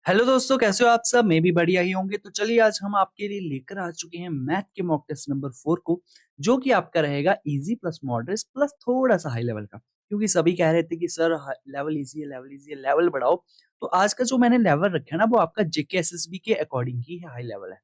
Hello दोस्तों, कैसे हो आप सब? मैं भी बढ़िया ही होंगे। तो चलिए आज हम आपके लिए लेकर आ चुके हैं मैथ के मॉक टेस्ट नंबर 4 को, जो कि आपका रहेगा इजी प्लस मॉडरेट प्लस थोड़ा सा हाई लेवल का। क्योंकि सभी कह रहे थे कि सर लेवल इजी है, लेवल इजी है, लेवल बढ़ाओ। तो आज का जो मैंने लेवल रखा है ना, वो आपका जेके एसएसबी के अकॉर्डिंग ही हाई लेवल है।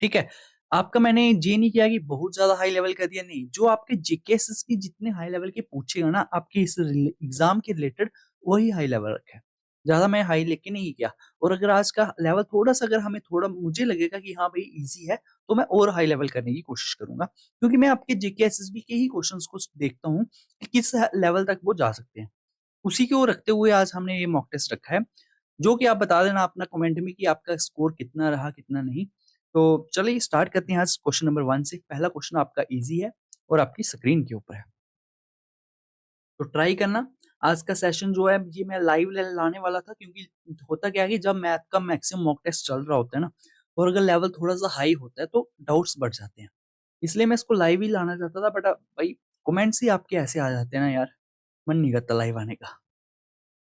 ठीक है। आपका मैंने ये नहीं किया कि बहुत ज्यादा हाई लेवल कर दिया, नहीं। जो आपके जेके एसएसबी जितने हाई लेवल के पूछेगा ना आपके इस एग्जाम के रिलेटेड, वही हाई लेवल रखा है। ज्यादा मैं हाई लेके नहीं किया। और अगर आज का लेवल थोड़ा सा, अगर हमें थोड़ा मुझे लगेगा कि हाँ भाई इजी है, तो मैं और हाई लेवल करने की कोशिश करूंगा। क्योंकि मैं आपके जेके एसएसबी के ही क्वेश्चंस को देखता हूँ कि किस लेवल तक वो जा सकते हैं। उसी को रखते हुए आज हमने ये मॉक टेस्ट रखा है, जो कि आप बता देना अपना कमेंट में कि आपका स्कोर कितना रहा कितना नहीं। तो चलिए स्टार्ट करते हैं आज क्वेश्चन नंबर 1 से। पहला क्वेश्चन आपका इजी है और आपकी स्क्रीन के ऊपर है, तो ट्राई करना। आज का सेशन जो है ये मैं लाइव लाने वाला था, क्योंकि होता क्या है कि जब मैथ का मैक्सिमम मॉक टेस्ट चल रहा होता है ना, और अगर लेवल थोड़ा सा हाई होता है तो डाउट्स बढ़ जाते हैं। इसलिए मैं इसको लाइव ही लाना चाहता था, बट भाई कमेंट्स ही आपके ऐसे आ जाते हैं ना यार, मन नहीं करता लाइव आने का।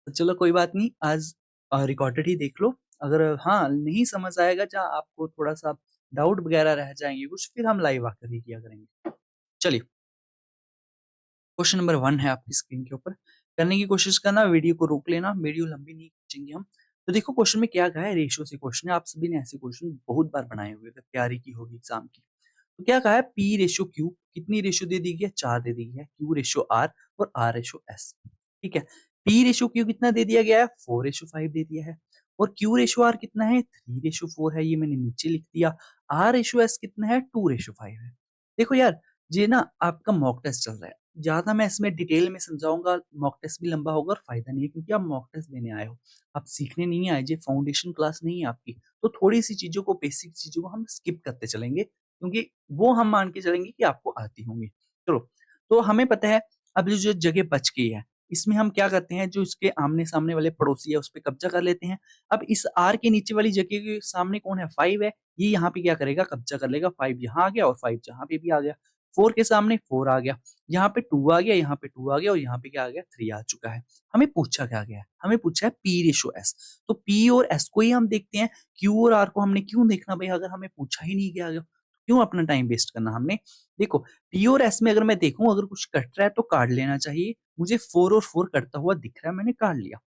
तो चलो कोई बात नहीं, आज रिकॉर्डेड ही देख लो। अगर हाँ नहीं समझ आएगा, जहाँ आपको थोड़ा सा डाउट वगैरह रह जाएंगे कुछ, फिर हम लाइव आकर ही किया करेंगे। चलिए, क्वेश्चन नंबर 1 है आपकी स्क्रीन के ऊपर। करने की कोशिश करना, वीडियो को रोक लेना, वीडियो लंबी नहीं खींचेंगे हम। तो देखो क्वेश्चन में क्या कहा है, रेशियो से क्वेश्चन है। आप सभी ने ऐसे क्वेश्चन बहुत बार बनाए हुए, अगर तैयारी की होगी एग्जाम की। तो क्या कहा है, पी रेशियो क्यू कितनी रेशियो दे दी गई है? 4 दे दी गई है। क्यू रेशियो आर और आर रेशियो एस। ठीक है। पी रेशियो क्यू कितना दे दिया गया है? 4:5 दे दिया है। और क्यू रेशियो आर कितना है? 3:4 है, ये मैंने नीचे लिख दिया। आर रेशियो एस कितना है? 2:5 है। देखो यार, ये ना आपका मॉक टेस्ट चल रहा है, ज्यादा मैं इसमें डिटेल में समझाऊंगा, मॉक टेस्ट भी लंबा होगा और फायदा नहीं है, क्योंकि आप मॉक टेस्ट देने आए हो, आप सीखने नहीं आए। ये फाउंडेशन क्लास नहीं है आपकी। तो थोड़ी सी चीजों को, बेसिक चीजों को हम स्किप करते चलेंगे, क्योंकि वो हम मान के चलेंगे कि आपको आती होंगी। चलो, तो हमें पता है अब जो जगह बच गई है, इसमें हम क्या करते हैं, जो इसके आमने सामने वाले पड़ोसी है उस पर कब्जा कर लेते हैं। अब इस आर के नीचे वाली जगह के सामने कौन है? 5 है। ये यहाँ पे क्या करेगा? कब्जा कर लेगा। 5 यहाँ आ गया और 5 जहाँ पे भी आ गया। 4 के सामने 4 आ गया। यहाँ पे 2 आ गया, यहाँ पे 2 आ गया, और यहाँ पे क्या आ गया? 3 आ चुका है। हमें पूछा क्या गया है? हमें पूछा है पी रेशो एस। तो पी और एस को ही हम देखते हैं। क्यू और आर को हमने क्यों देखना भाई? अगर हमें पूछा ही नहीं गया, क्यों अपना टाइम वेस्ट करना हमने? देखो, पी और एस में अगर मैं देखूं, अगर कुछ कट रहा है तो काट लेना चाहिए। मुझे 4 और 4 कटता हुआ दिख रहा है, मैंने काट लिया।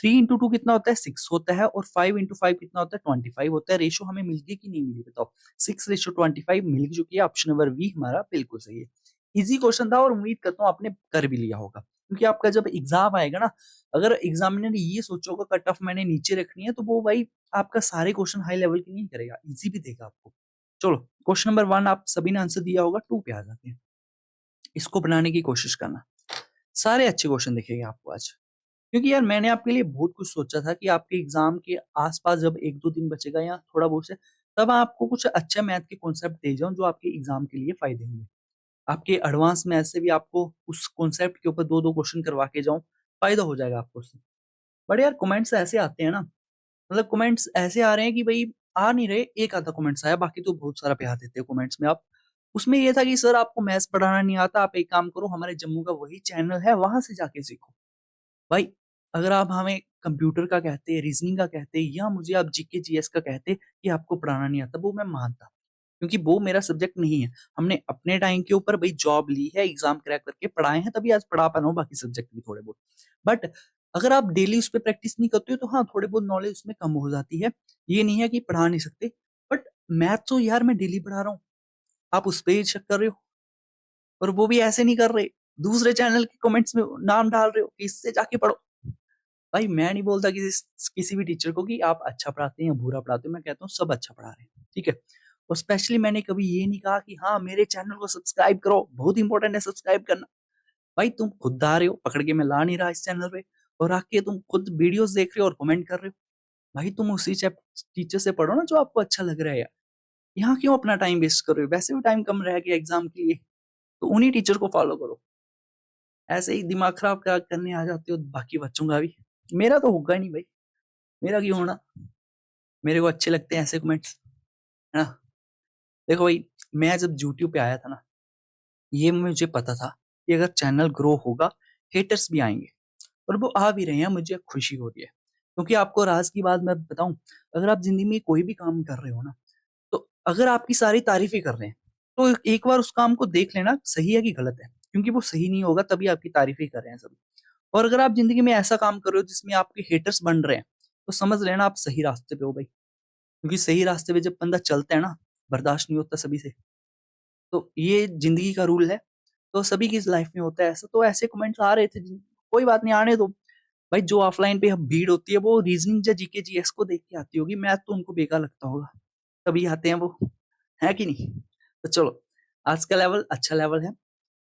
3 into 2 कितना होता है? 6 होता है। और 5 into 5 कितना होता है? 25 होता है। रेशो हमें मिल गई कि नहीं मिली, बताओ? 6:25 मिल चुकी है। ऑप्शन नंबर बी हमारा बिल्कुल सही है। इजी क्वेश्चन था और उम्मीद करता हूँ आपने कर भी लिया होगा, क्योंकि आपका जब एग्जाम आएगा ना, अगर एग्जामिनर ये सोचोगा कट ऑफ मैंने नीचे रखनी है, तो वो भाई आपका सारे क्वेश्चन हाई लेवल के नहीं करेगा, इजी भी देगा आपको। चलो, क्वेश्चन नंबर 1 आप सभी ने आंसर दिया होगा। 2 पे आ जाते हैं। इसको बनाने की कोशिश करना, सारे अच्छे क्वेश्चन दिखेंगे आपको आज। क्योंकि यार मैंने आपके लिए बहुत कुछ सोचा था कि आपके एग्जाम के आसपास जब 1-2 दिन बचेगा या थोड़ा बहुत से, तब आपको कुछ अच्छा मैथ के कॉन्सेप्ट दे जाऊं जो आपके एग्जाम के लिए फायदे होंगे। आपके एडवांस मैथ से भी आपको उस कॉन्सेप्ट के ऊपर 2-2 क्वेश्चन करवा के जाऊं, फायदा हो जाएगा आपको उससे। बट यार कमेंट्स ऐसे आते हैं ना, मतलब कमेंट्स ऐसे आ रहे हैं कि भाई आ नहीं रहे, एक आधा कमेंट्स आया, बाकी तो बहुत सारा प्यार देते हो कमेंट्स में आप। उसमें ये था कि सर आपको मैथ्स पढ़ाना नहीं आता, आप एक काम करो, हमारे जम्मू का वही चैनल है, वहां से जाके सीखो। भाई अगर आप हमें कंप्यूटर का कहते, रीजनिंग का कहते, या मुझे आप जीके जीएस का कहते कि आपको पढ़ाना नहीं आता, वो मैं मानता, क्योंकि वो मेरा सब्जेक्ट नहीं है। हमने अपने टाइम के ऊपर भाई जॉब ली है, एग्जाम क्रैक करके पढ़ाए हैं, तभी आज पढ़ा पा रहा हूँ, बाकी सब्जेक्ट भी थोड़े बहुत। बट अगर आप डेली उस पर प्रैक्टिस नहीं करते हो, तो हाँ थोड़े बहुत नॉलेज उसमें कम हो जाती है। ये नहीं है कि पढ़ा नहीं सकते, बट मैथ तो यार मैं डेली पढ़ा रहा हूँ, आप उस पर शक कर रहे हो। और वो भी ऐसे नहीं कर रहे, दूसरे चैनल के कमेंट्स में नाम डाल रहे हो कि इससे जाके पढ़ो। भाई मैं नहीं बोलता किसी भी टीचर को कि आप अच्छा पढ़ाते हैं या बुरा पढ़ाते हो, मैं कहता हूँ सब अच्छा पढ़ा रहे हैं, ठीक है। और स्पेशली मैंने कभी ये नहीं कहा कि हाँ मेरे चैनल को सब्सक्राइब करो, बहुत इंपॉर्टेंट है सब्सक्राइब करना। भाई तुम खुद आ रहे हो, पकड़ के मैं ला नहीं रहा इस चैनल पे, और आके तुम खुद वीडियोस देख रहे हो और कमेंट कर रहे हो। भाई तुम उसी टीचर से पढ़ो ना जो आपको अच्छा लग रहा है यार। यहाँ क्यों अपना टाइम वेस्ट कर रहे हो? वैसे भी टाइम कम रह गया एग्जाम के लिए, तो उन्हीं टीचर को फॉलो करो। ऐसे ही दिमाग खराब करने आ जाते हो बाकी बच्चों का भी। मेरा तो होगा ही नहीं भाई, मेरा क्यों होना? मेरे को अच्छे लगते हैं ऐसे कमेंट्स, है ना। देखो भाई, मैं जब यूट्यूब पे आया था ना, ये मुझे पता था कि अगर चैनल ग्रो होगा, हेटर्स भी आएंगे, और वो आ भी रहे हैं, मुझे खुशी हो रही है। क्योंकि आपको राज की बात मैं बताऊं, अगर आप जिंदगी में कोई भी काम कर रहे हो ना, तो अगर आपकी सारी तारीफें कर रहे हैं, तो एक बार उस काम को देख लेना सही है कि गलत है, क्योंकि वो सही नहीं होगा तभी आपकी तारीफें कर रहे हैं सब। और अगर आप जिंदगी में ऐसा काम कर रहे हो जिसमें आपके हेटर्स बन रहे हैं, तो समझ लेना आप सही रास्ते पे हो भाई, क्योंकि सही रास्ते पे जब बंदा चलता है ना, बर्दाश्त नहीं होता सभी से। तो ये जिंदगी का रूल है, तो सभी की लाइफ में होता है ऐसा। तो ऐसे कमेंट्स आ रहे थे, कोई बात नहीं, आने दो भाई। जो ऑफलाइन पे भीड़ होती है वो रीजनिंग या जीके जीएस को देख के आती होगी, मैथ तो उनको बेकार लगता होगा, तभी आते हैं वो, है कि नहीं? तो चलो, आज का लेवल अच्छा लेवल है।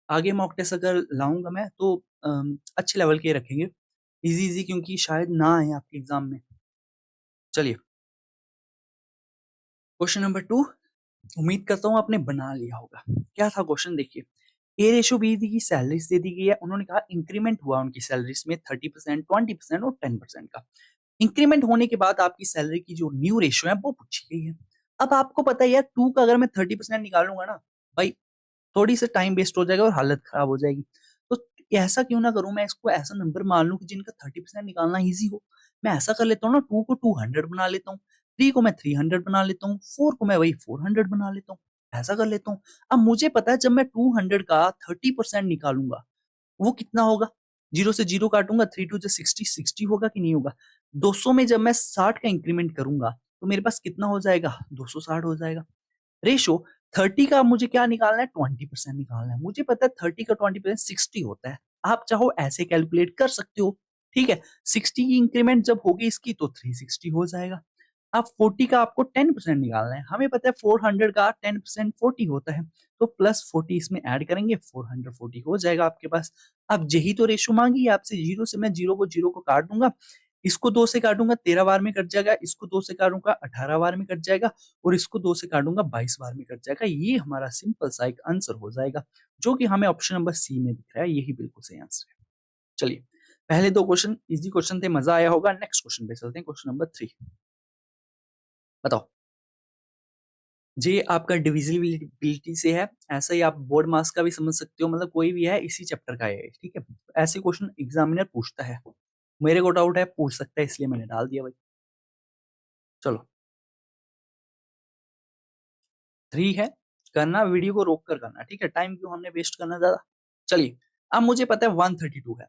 आगे मॉक टेस्ट अगर लाऊंगा मैं तो अच्छे लेवल के रखेंगे, इजी इजी, क्योंकि शायद ना आए आपके एग्जाम में। चलिए, क्वेश्चन नंबर 2, उम्मीद करता हूँ आपने बना लिया होगा। क्या था क्वेश्चन, देखिए। ए रेशो बी दी की सैलरीज दे दी गई है, उन्होंने कहा इंक्रीमेंट हुआ उनकी सैलरीज में 30%, 20% और 10% का। इंक्रीमेंट होने के बाद आपकी सैलरी की जो न्यू रेशो है वो पूछी गई है। अब आपको पता है यार, 2 का अगर मैं 30% निकालूंगा ना भाई, थोड़ी सा टाइम वेस्ट हो जाएगा और हालत खराब हो जाएगी। तो ऐसा क्यों ना करूं, मैं इसको ऐसा नंबर मान लूं कि जिनका 30% निकालना इजी हो। मैं ऐसा कर लेता हूँ ना, 2 को 200 बना लेता हूँ, 3 को मैं 300 बना लेता हूँ, 4 को मैं वही 400 बना लेता हूँ। ऐसा कर लेता हूँ। अब मुझे पता है जब मैं 200 का 30% निकालूंगा वो कितना होगा। जीरो से जीरो काटूंगा, 3 2 60, 60 होगा कि नहीं होगा। 200 में जब मैं 60 का इंक्रीमेंट करूंगा तो मेरे पास कितना हो जाएगा, 260 हो जाएगा। रेशो 30 का मुझे क्या निकालना है, 20% निकालना है। मुझे पता है 30 का 20% 60 होता है। आप चाहो ऐसे कैलकुलेट कर सकते हो, ठीक है। 60 की इंक्रीमेंट जब होगी इसकी तो 360 हो जाएगा। अब 40 का आपको 10% निकालना है, हमें पता है 400 का 10% 40 होता है, तो प्लस 40 इसमें ऐड करेंगे, 440 हो जाएगा आपके पास। अब यही तो रेशो मांगी है आपसे, जीरो से मैं जीरो को काट दूंगा, इसको 2 से काटूंगा 13 बार में कट जाएगा, इसको 2 से काटूंगा 18 बार में कट जाएगा, और इसको 2 से काटूंगा 22 बार में कट जाएगा। ये हमारा सिंपल सा एक आंसर हो जाएगा, जो कि हमें ऑप्शन नंबर सी में दिख रहा है, यही बिल्कुल सही आंसर है। चलिए, पहले 2 क्वेश्चन इजी क्वेश्चन थे, मजा आया होगा। नेक्स्ट क्वेश्चन पे चलते हैं, क्वेश्चन नंबर 3। बताओ, ये आपका डिविजिबिलिटी से है, ऐसा ही आप बोर्ड मास का भी समझ सकते हो, मतलब कोई भी है इसी चैप्टर का है, ठीक है। ऐसे क्वेश्चन एग्जामिनर पूछता है, मेरे को डाउट है पूछ सकता है, इसलिए मैंने डाल दिया भाई। चलो, 3 है, करना वीडियो को रोक कर करना, ठीक है, टाइम क्यों हमने वेस्ट करना ज्यादा। चलिए, अब मुझे पता है 132 है।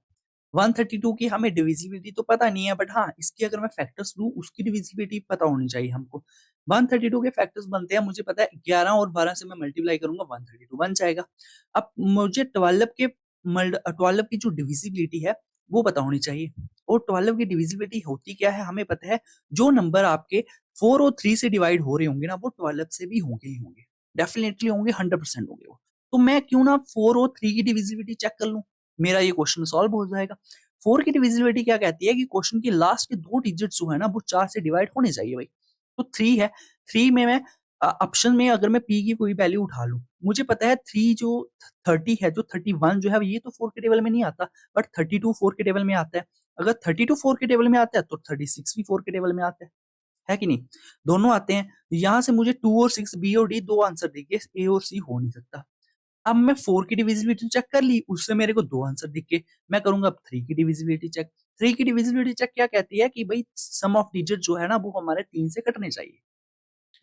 132 की हमें डिविजिबिलिटी तो पता नहीं है, बट हाँ, इसकी अगर मैं फैक्टर्स लूँ उसकी डिविजिबिलिटी पता होनी चाहिए हमको। 132 के फैक्टर्स बनते हैं, मुझे पता है 11 और 12 से मैं मल्टीप्लाई करूंगा 132 बन जाएगा। अब मुझे 12 के 12 की जो डिविजिबिलिटी है वो पता होनी चाहिए। और 12 की डिविजिबिलिटी होती क्या है हमें पता है, जो नंबर आपके 4 और 3 से डिवाइड हो रहे होंगे ना, वो 12 से भी होंगे ही होंगे, डेफिनेटली होंगे, 100% होंगे वो। तो मैं क्यों ना 4 और 3 की डिविजिबिलिटी चेक कर लूं, मेरा ये क्वेश्चन सॉल्व हो जाएगा। 4 की डिविजिबिलिटी क्या कहती है कि क्वेश्चन की लास्ट के 2 डिजिट जो है ना वो 4 से डिवाइड होने चाहिए भाई। तो 3 है, 3 में मैं ऑप्शन में अगर मैं पी की कोई वैल्यू उठा लूं, मुझे पता है 3 जो 30 है, जो 31 जो है, ये तो 4 के टेबल में नहीं आता, बट 32 4 के टेबल में आता है। अगर 32 4 के टेबल में आता है तो 36 भी 4 के टेबल में आता है कि नहीं? दोनों आते हैं। यहाँ से मुझे 2 और 6, बी और डी दो आंसर दिखे, ए और सी हो नहीं सकता। अब मैं 4 की डिविजिबिलिटी चेक कर ली, उससे मेरे को 2 आंसर दिख गए। मैं करूंगा अब 3 की डिविजिबिलिटी चेक। 3 की डिविजिबिलिटी चेक क्या कहती है कि भाई सम ऑफ डिजिट जो है ना वो हमारे 3 से कटने चाहिए।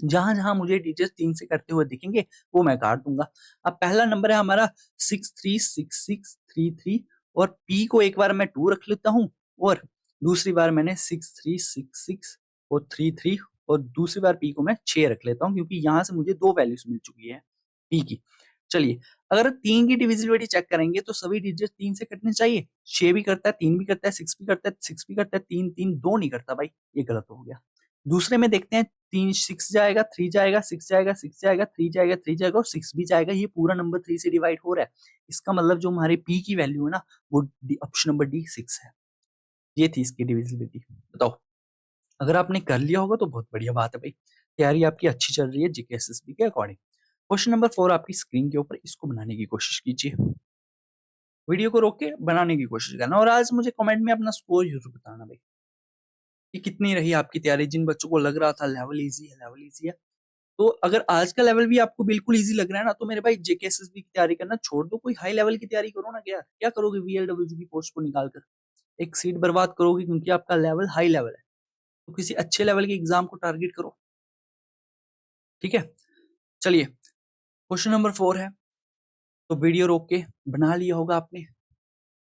जहां जहां मुझे डिजिट 3 से कटते हुए दिखेंगे वो मैं काट दूंगा। अब पहला नंबर है हमारा 636633, और पी को एक बार मैं 2 रख लेता हूँ, और दूसरी बार मैंने 6366 और 33, और दूसरी बार पी को मैं 6 रख लेता हूँ, क्योंकि यहाँ से मुझे 2 वैल्यूज मिल चुकी है पी की। चलिए, अगर 3 की डिविजिबिलिटी चेक करेंगे तो सभी डिजिट 3 से कटने चाहिए। 6 भी करता है, 3 भी करता है, 6 भी करता है, 6 भी करता है, 3 3 2 नहीं करता भाई, ये गलत हो गया। दूसरे में देखते हैं, 3 6 जाएगा, 3 जाएगा, 6 जाएगा, 6 जाएगा, 3 जाएगा, 3 जाएगा, और 6 भी जाएगा। ये पूरा नंबर 3 से डिवाइड हो रहा है। इसका मतलब जो हमारे पी की वैल्यू है ना, वो ऑप्शन नंबर डी 6 है। ये थी इसकी डिविजिबिलिटी। बताओ, अगर आपने कर लिया होगा तो बहुत बढ़िया बात है भाई, तैयारी आपकी अच्छी चल रही है जीके एसएसबी के अकॉर्डिंग। क्वेश्चन नंबर 4 आपकी स्क्रीन के ऊपर, इसको बनाने की कोशिश कीजिए, वीडियो को रोक के बनाने की कोशिश करना, और आज मुझे कमेंट में अपना स्कोर जरूर बताना भाई कि कितनी रही आपकी तैयारी। जिन बच्चों को लग रहा था लेवल इजी है, लेवल इजी है, तो अगर आज का लेवल भी आपको बिल्कुल इजी लग रहा है ना, तो मेरे भाई जेके एसएसबी की तैयारी करना छोड़ दो, कोई हाई लेवल की तैयारी करो ना। क्या क्या करोगे वीएलडब्ल्यू की पोस्ट को निकाल कर? एक सीट बर्बाद करोगे क्योंकि आपका लेवल हाई लेवल है, तो किसी अच्छे लेवल के एग्जाम को टारगेट करो। ठीक है, चलिए क्वेश्चन नंबर 4 है। तो वीडियो रोक के बना लिया होगा आपने।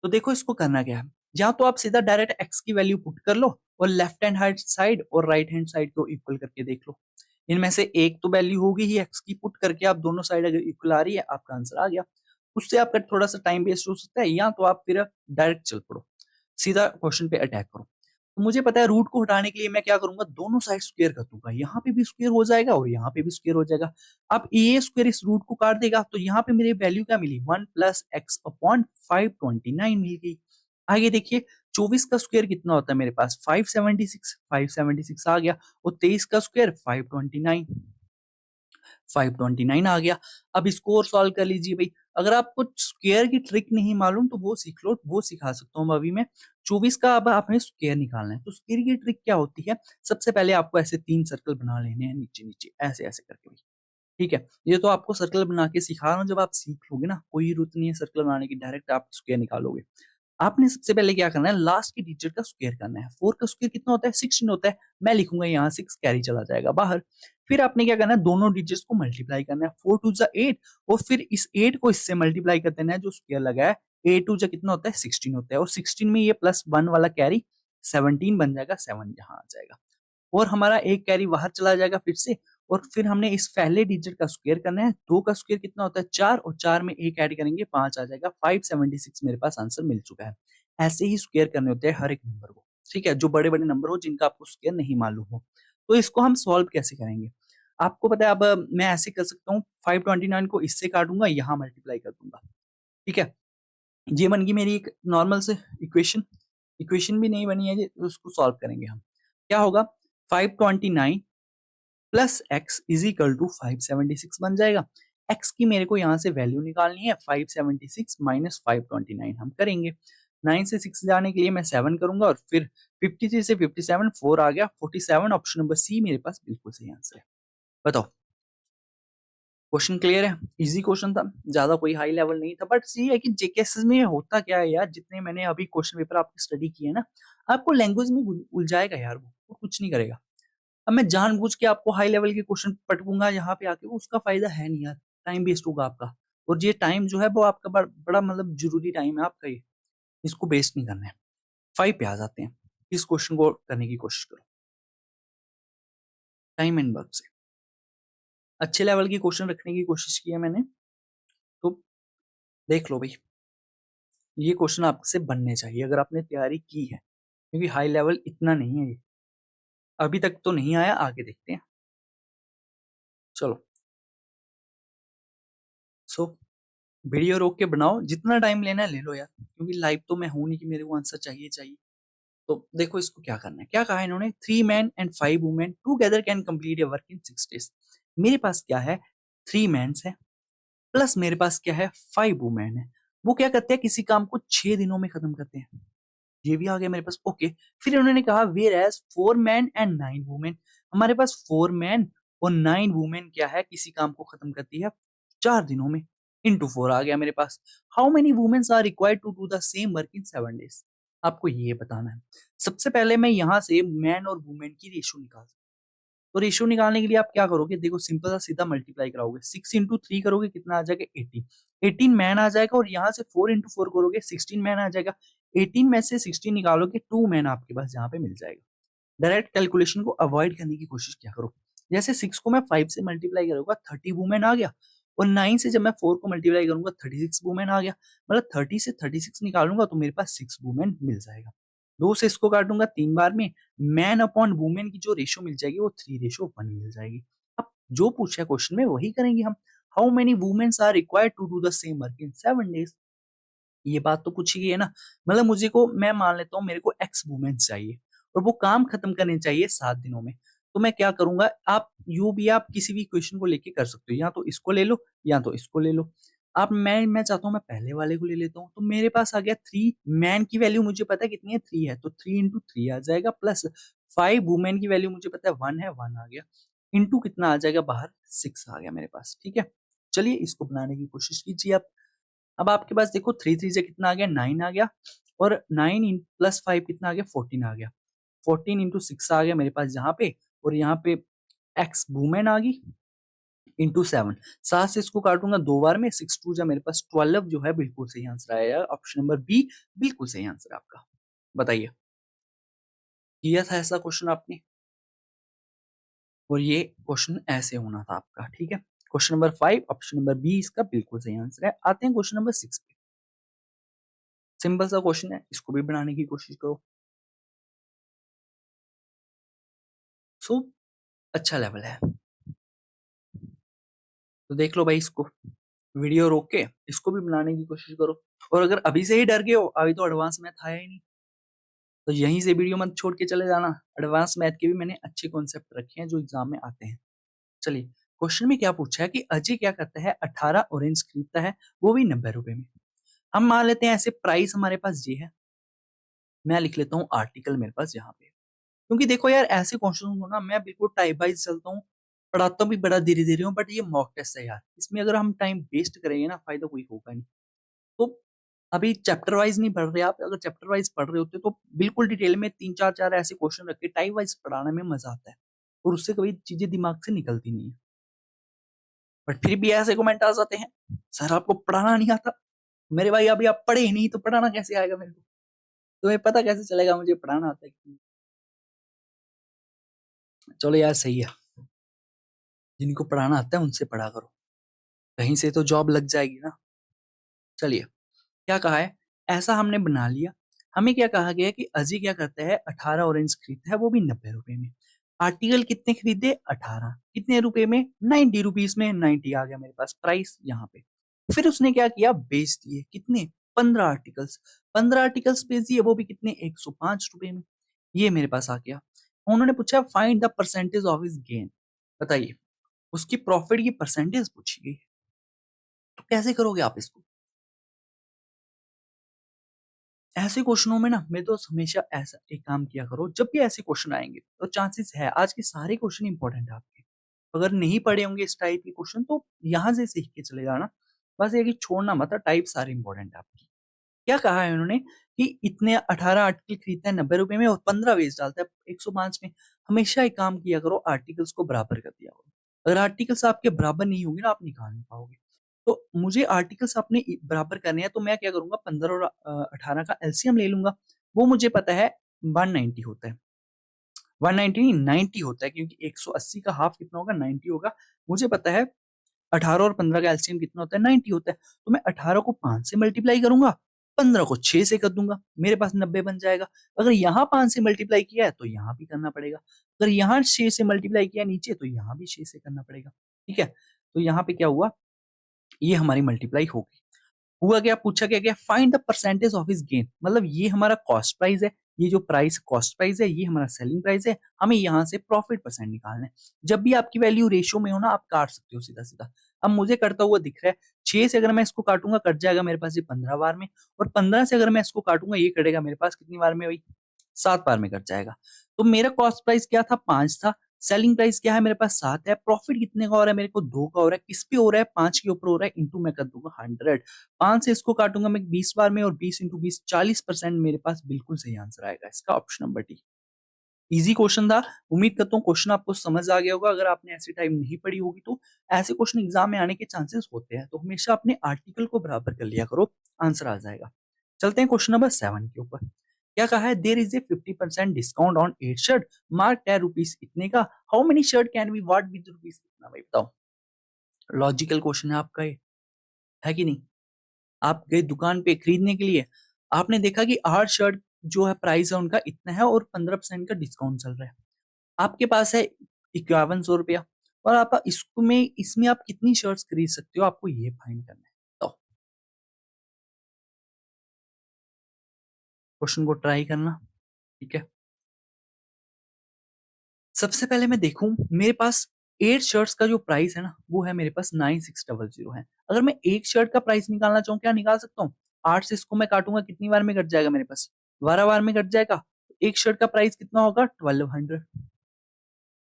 तो देखो इसको करना क्या है, या तो आप सीधा डायरेक्ट एक्स की वैल्यू पुट कर लो और लेफ्ट हैंड साइड और राइट हैंड साइड को इक्वल करके देख लो। इनमें से एक तो वैल्यू होगी ही एक्स की, पुट करके आप दोनों साइड अगर इक्वल आ रही है आपका आंसर आ गया। उससे आपका थोड़ा सा टाइम वेस्ट हो सकता है, या तो आप फिर डायरेक्ट चल पड़ो, सीधा क्वेश्चन पे अटैक करो। तो मुझे पता है रूट को हटाने के लिए मैं क्या करूंगा, दोनों साइड स्क्वायर कर दूंगा, यहाँ पे भी स्क्वायर हो जाएगा और यहाँ पे भी स्क्वायर हो जाएगा। अब ये स्क्वायर इस रूट को काट देगा, तो यहाँ पे मेरी वैल्यू क्या मिली, 1 प्लस एक्स अपॉन 529 मिल गई। आगे देखिए 24 का स्क्वायर कितना होता है मेरे पास, 576 आ गया, और 23 का स्क्वायर 529 आ गया। अब इसको और सॉल्व कर लीजिए भाई। अगर आपको स्क्वायर की ट्रिक नहीं मालूम तो वो सीख लो, वो सिखा सकता हूँ अभी मैं। 24 का अब आपने स्क्वायर निकालना है, तो स्क्वायर की ट्रिक क्या होती है, सबसे पहले आपको ऐसे 3 सर्कल बना लेने हैं नीचे नीचे, ऐसे ऐसे करके भाई। ठीक है, ये तो आपको सर्कल बना के सिखा रहा हूँ, जब आप सीख लोगे ना कोई जरूरत नहीं है सर्कल बनाने की, डायरेक्ट आप स्क्वायर निकालोगे। आपने सबसे पहले क्या करना है, लास्ट की डिजिट का स्क्वायर करना है। 4 का स्क्वायर कितना होता है, 16 होता है। मैं लिखूंगा यहाँ 6, कैरी चला जाएगा बाहर। फिर आपने क्या करना है, दोनों डिजिट्स को मल्टीप्लाई करना है, 4 टू जा 8, और फिर इस 8 को इससे मल्टीप्लाई कर देना है जो स्क्वायर लगा है। 8 टू जा कितना होता है, 16 होता है, और 16 में ये प्लस 1 वाला कैरी 17 बन जाएगा, 7 यहाँ आ जाएगा, और हमारा एक कैरी बाहर चला जाएगा फिर से। और फिर हमने इस पहले डिजिट का स्क्वायर करना है, 2 का स्क्वायर कितना होता है, 4, और 4 में एक ऐड करेंगे 5 आ जाएगा, 576 मेरे पास आंसर मिल चुका है। ऐसे ही स्क्वायर करने होते हैं हर एक नंबर को। ठीक है, जो बड़े बड़े नंबर हो जिनका आपको स्क्वायर नहीं मालूम हो। तो इसको हम सॉल्व कैसे करेंगे, आपको पता है। अब मैं ऐसे कर सकता हूँ, 529 को इससे काटूंगा, यहाँ मल्टीप्लाई कर दूंगा। ठीक है, ये बन गई मेरी एक नॉर्मल से इक्वेशन। इक्वेशन भी नहीं बनी है ये, उसको सॉल्व करेंगे हम। क्या होगा, 529 plus X is equal to 576 बन जाएगा। एक्स की मेरे को यहाँ से वैल्यू निकालनी है, 576 माइनस 529 हम करेंगे। 9 से 6 जाने के लिए मैं 7 करूंगा, और फिर 53 से 57 4 आ गया, 47। ऑप्शन नंबर सी मेरे पास बिल्कुल सही आंसर है। बताओ, क्वेश्चन क्लियर है, इजी क्वेश्चन था, ज्यादा कोई हाई लेवल नहीं था। बट ये है कि जेकेएसएस में होता क्या है यार, जितने मैंने अभी क्वेश्चन पेपर आपकी स्टडी किए ना, आपको लैंग्वेज में उलझाएगा यार, वो कुछ नहीं करेगा। अब मैं जानबूझ के आपको हाई लेवल के क्वेश्चन पटकूंगा यहाँ पे आके, उसका फायदा है नहीं यार, टाइम वेस्ट होगा आपका। और ये टाइम जो है वो आपका बड़ा मतलब जरूरी टाइम है आपका ये, इसको वेस्ट नहीं करना है। 5 पे आ जाते हैं, इस क्वेश्चन को करने की कोशिश करो टाइम एंड वर्क से। अच्छे लेवल की क्वेश्चन रखने की कोशिश की है मैंने, तो देख लो भाई, ये क्वेश्चन आपसे बनने चाहिए अगर आपने तैयारी की है, क्योंकि हाई लेवल इतना नहीं है ये, अभी तक तो नहीं आया, आगे देखते हैं। चलो, सो वीडियो रोक के बनाओ, जितना टाइम लेना है ले लो यार, क्योंकि लाइव तो मैं हूं नहीं कि मेरे को आंसर चाहिए चाहिए। तो देखो इसको क्या करना है, क्या कहा है इन्होंने, 3 man and 5 women together can complete A work in 6 days. मेरे पास क्या है, 3 मैंस है, प्लस मेरे पास क्या है, 5 वुमेन है। वो क्या करते हैं, किसी काम को 6 दिनों में खत्म करते हैं। ये भी आ गया मेरे पास, ओके। फिर उन्होंने कहा where as 4 man and 9 women, हमारे पास 4 मैन और 9 वुमेन क्या है, किसी काम को खत्म करती है 4 दिनों में। इंटू 4 आ गया मेरे पास। How many womens are required to do the same work in 7 days, आपको ये बताना है। सबसे पहले मैं यहाँ से मैन और वुमेन की रेशो निकाल, तो रेशियो निकालने के लिए आप क्या करोगे, देखो सिंपल सा सीधा मल्टीप्लाई कराओगे, 6 इंटू 3 करोगे कितना आ जाएगा, 18। 18 मैन आ जाएगा, और यहाँ से 4 इंटू 4 करोगे 16 मैन आ जाएगा। 18 में से 16 निकालोगे, 2 मैन आपके पास यहाँ पे मिल जाएगा। डायरेक्ट कैलकुलेशन को अवॉइड करने की कोशिश क्या करो, जैसे 6 को मैं 5 से मल्टीप्लाई करूंगा 30 वुमेन आ गया, और 9 से जब मैं 4 को मल्टीप्लाई करूंगा 36 वुमेन आ गया। मतलब 30 से 36 निकालूंगा तो मेरे पास 6 वुमेन मिल जाएगा। 2 से इसको काटूंगा 3 बार में, मैन अपॉन वुमेन की जो रेशो मिल जाएगी वो 3:1 मिल जाएगी। अब जो पूछा है क्वेश्चन में वही करेंगे हम। How many womens are required to do the same work in 7 days, ये बात तो पूछी गई है ना। मतलब मुझे को, मैं मान लेता हूँ मेरे को एक्स वुमेन्स चाहिए, और वो काम खत्म करने चाहिए 7 दिनों में। तो मैं क्या करूंगा, आप यू भी आप किसी भी क्वेश्चन को लेके कर सकते हो, या तो इसको ले लो या तो इसको ले लो। आप मैं चाहता हूँ मैं पहले वाले को ले लेता हूँ, तो मेरे पास आ गया 3 मैन की वैल्यू मुझे पता है कितनी है, 3 है, तो 3 इंटू 3 आ जाएगा, प्लस 5 वुमेन की वैल्यू मुझे पता है 1 है, 1 आ गया, इंटू कितना आ जाएगा बाहर, 6 आ गया मेरे पास। ठीक है, चलिए इसको बनाने की कोशिश कीजिए आप। अब आपके पास देखो 3 3 से कितना आ गया, 9 आ गया, और 9 प्लस 5 कितना आ गया, 14 आ गया। 14 इंटू 6 आ गया मेरे पास यहाँ पे, और यहाँ पे एक्स वूमेन आ गई इंटू 7। 7 से इसको काटूंगा 2 बार में, 6 टू जा मेरे पास 12 जो है बिल्कुल सही आंसर आया। ऑप्शन नंबर बी बिल्कुल सही आंसर है आपका। बताइए, किया था ऐसा क्वेश्चन आपने, और ये क्वेश्चन ऐसे होना था आपका। ठीक है, question number 5 option number B इसका बिल्कुल सही आंसर है। आते हैं क्वेश्चन नंबर 6 पे। सिंपल सा क्वेश्चन है, इसको भी बनाने की कोशिश करो। सो अच्छा लेवल है, तो देख लो भाई इसको, वीडियो रोक के इसको भी बनाने की कोशिश करो। और अगर अभी से ही डर गए हो, अभी तो एडवांस मैथ आया ही नहीं, तो यहीं से वीडियो मत छोड़ के चले जाना। एडवांस मैथ के भी मैंने अच्छे कॉन्सेप्ट रखे हैं जो एग्जाम में आते हैं। चलिए, क्वेश्चन में क्या पूछा है कि अजय क्या करता है, 18 ऑरेंज खरीदता है, वो भी 90 रुपए में। हम मान लेते हैं ऐसे प्राइस हमारे पास ये है, मैं लिख लेता हूँ आर्टिकल मेरे पास यहाँ पे। क्योंकि देखो यार, ऐसे क्वेश्चन को ना मैं बिल्कुल टाइप वाइज चलता हूँ, पढ़ाता भी बड़ा धीरे धीरे हूँ, बट ये मॉक टेस्ट है यार, इसमें अगर हम टाइम वेस्ट करेंगे ना, फायदा कोई होगा नहीं। तो अभी चैप्टर वाइज नहीं पढ़ रहे आप, अगर चैप्टर वाइज पढ़ रहे होते तो बिल्कुल डिटेल में 3 4 4 ऐसे क्वेश्चन रख के टाइप वाइज पढ़ाने में मजा आता है, और उससे कभी चीजें दिमाग से निकलती नहीं है। बट फिर भी ऐसे कमेंट आ जाते हैं, सर आपको पढ़ाना नहीं आता। मेरे भाई अभी आप पढ़े ही नहीं तो पढ़ाना कैसे आएगा मेरे को, तुम्हें पता कैसे चलेगा मुझे पढ़ाना आता है कि नहीं? चलो यार सही है, जिनको पढ़ाना आता है उनसे पढ़ा करो, कहीं से तो जॉब लग जाएगी ना। चलिए, क्या कहा है, ऐसा हमने बना लिया। हमें क्या कहा गया है कि अजी क्या करता है, 18 ऑरेंज खरीदता है, वो भी 90 रुपए में। आर्टिकल कितने खरीदे, 18, कितने रुपए में, 90 रुपीज में। 90 आ गया मेरे पास प्राइस यहाँ पे। फिर उसने क्या किया, बेच दिए कितने, 15 आर्टिकल्स। 15 आर्टिकल्स बेच दिए, वो भी कितने, 105 रुपए में। ये मेरे पास आ गया। उन्होंने पूछा find the percentage of his gain, बताइए, उसकी प्रॉफिट की परसेंटेज पूछी गई। तो कैसे करोगे आप इसको, ऐसे क्वेश्चनों में ना मैं तो हमेशा ऐसा एक काम किया करो, जब भी ऐसे क्वेश्चन आएंगे तो चांसेस है आज के सारे क्वेश्चन इंपॉर्टेंट है आपके। अगर नहीं पढ़े होंगे इस टाइप के क्वेश्चन तो यहाँ से सीख के चले जाना। बस ये कि छोड़ना मत, टाइप सारे इंपॉर्टेंट है आपकी। क्या कहा है उन्होंने कि इतने 18 आर्टिकल खरीदता है 90 रुपए में, और 15 वेच डालता है 105 में। हमेशा एक काम किया करो, आर्टिकल्स को बराबर कर दिया करो। अगर आर्टिकल्स आपके बराबर नहीं होंगे ना, आप निकाल नहीं पाओगे। तो मुझे आर्टिकल्स अपने बराबर करने हैं, तो मैं क्या करूंगा, 15 और 18 का एलसीएम ले लूंगा। वो मुझे पता है 190 होता है, 190 नहीं 90 होता है, क्योंकि 180 का हाफ कितना होगा, 90 होगा। मुझे पता है 18 और 15 का एलसीएम कितना होता है, 90 होता है। तो मैं 18 को 5 से मल्टीप्लाई करूंगा, 15 को 6 से कर दूंगा, मेरे पास 90 बन जाएगा। अगर यहाँ 5 से मल्टीप्लाई किया है तो यहाँ भी करना पड़ेगा, अगर यहाँ 6 से मल्टीप्लाई किया नीचे तो यहाँ भी 6 से करना पड़ेगा। ठीक है, तो यहाँ पे क्या हुआ, ये हमारी मल्टीप्लाई होगी। हुआ क्या, पूछा क्या गया, find the percentage of his gain, मतलब ये हमारा कॉस्ट प्राइस है, ये जो प्राइस कॉस्ट प्राइस है ये हमारा सेलिंग प्राइस है, हमें यहाँ से प्रॉफिट परसेंट निकालना है। जब भी आपकी वैल्यू रेशियो में हो ना, आप काट सकते हो सीधा सीधा। अब मुझे करता हुआ दिख रहा है, 6 से अगर मैं इसको काटूंगा कट जाएगा मेरे पास ये 15 बार में, और 15 से अगर मैं इसको काटूंगा ये कटेगा मेरे पास कितनी बार में भाई, 7 बार में कट जाएगा। तो मेरा कॉस्ट प्राइस क्या था, 5 था। सेलिंग प्राइस क्या है, मेरे पास 7 है। प्रॉफिट कितने का हो रहा है मेरे को, 2 का हो रहा है। किस पे हो रहा है, 5 के ऊपर हो रहा है, इंटू मैं कर दूंगा 100। 5 से इसको काटूंगा मैं 20 बार में, और 20 इंटू 20 40%, मेरे पास बिल्कुल सही आंसर आएगा इसका, option number D. Easy question था। उम्मीद करता हूँ क्वेश्चन आपको समझ आ गया होगा। अगर आपने ऐसी टाइम नहीं पढ़ी होगी तो ऐसे क्वेश्चन एग्जाम में आने के चांसेस होते हैं, तो हमेशा अपने आर्टिकल को बराबर कर लिया करो, आंसर आ जाएगा। चलते हैं क्वेश्चन नंबर 7 के ऊपर। क्या कहा है, there is a 50% discount on 8 shirt, mark 10 rupees इतने का, how many shirt can be what with rupees इतना, भाई बताओ। लॉजिकल क्वेश्चन है आपका ये, है कि नहीं। आप गए दुकान पे खरीदने के लिए, आपने देखा कि 8 शर्ट जो है प्राइस है उनका इतना है, और 15% का डिस्काउंट चल रहा है। आपके पास है 5100 रुपया, और आप इसमें इसमें आप कितनी शर्ट्स खरीद सकते हो, आपको ये फाइंड करना है। तो क्वेश्चन को ट्राई करना, ठीक है। सबसे पहले मैं देखूं, मेरे पास 8 शर्ट्स का जो प्राइस है ना, वो है मेरे पास 9600 है। अगर मैं एक शर्ट का प्राइस निकालना चाहूँ, क्या निकाल सकता हूँ, 8 से इसको मैं काटूंगा कितनी बार में कट जाएगा मेरे पास, 12 बार में कट जाएगा। एक शर्ट का प्राइस कितना होगा, 1200।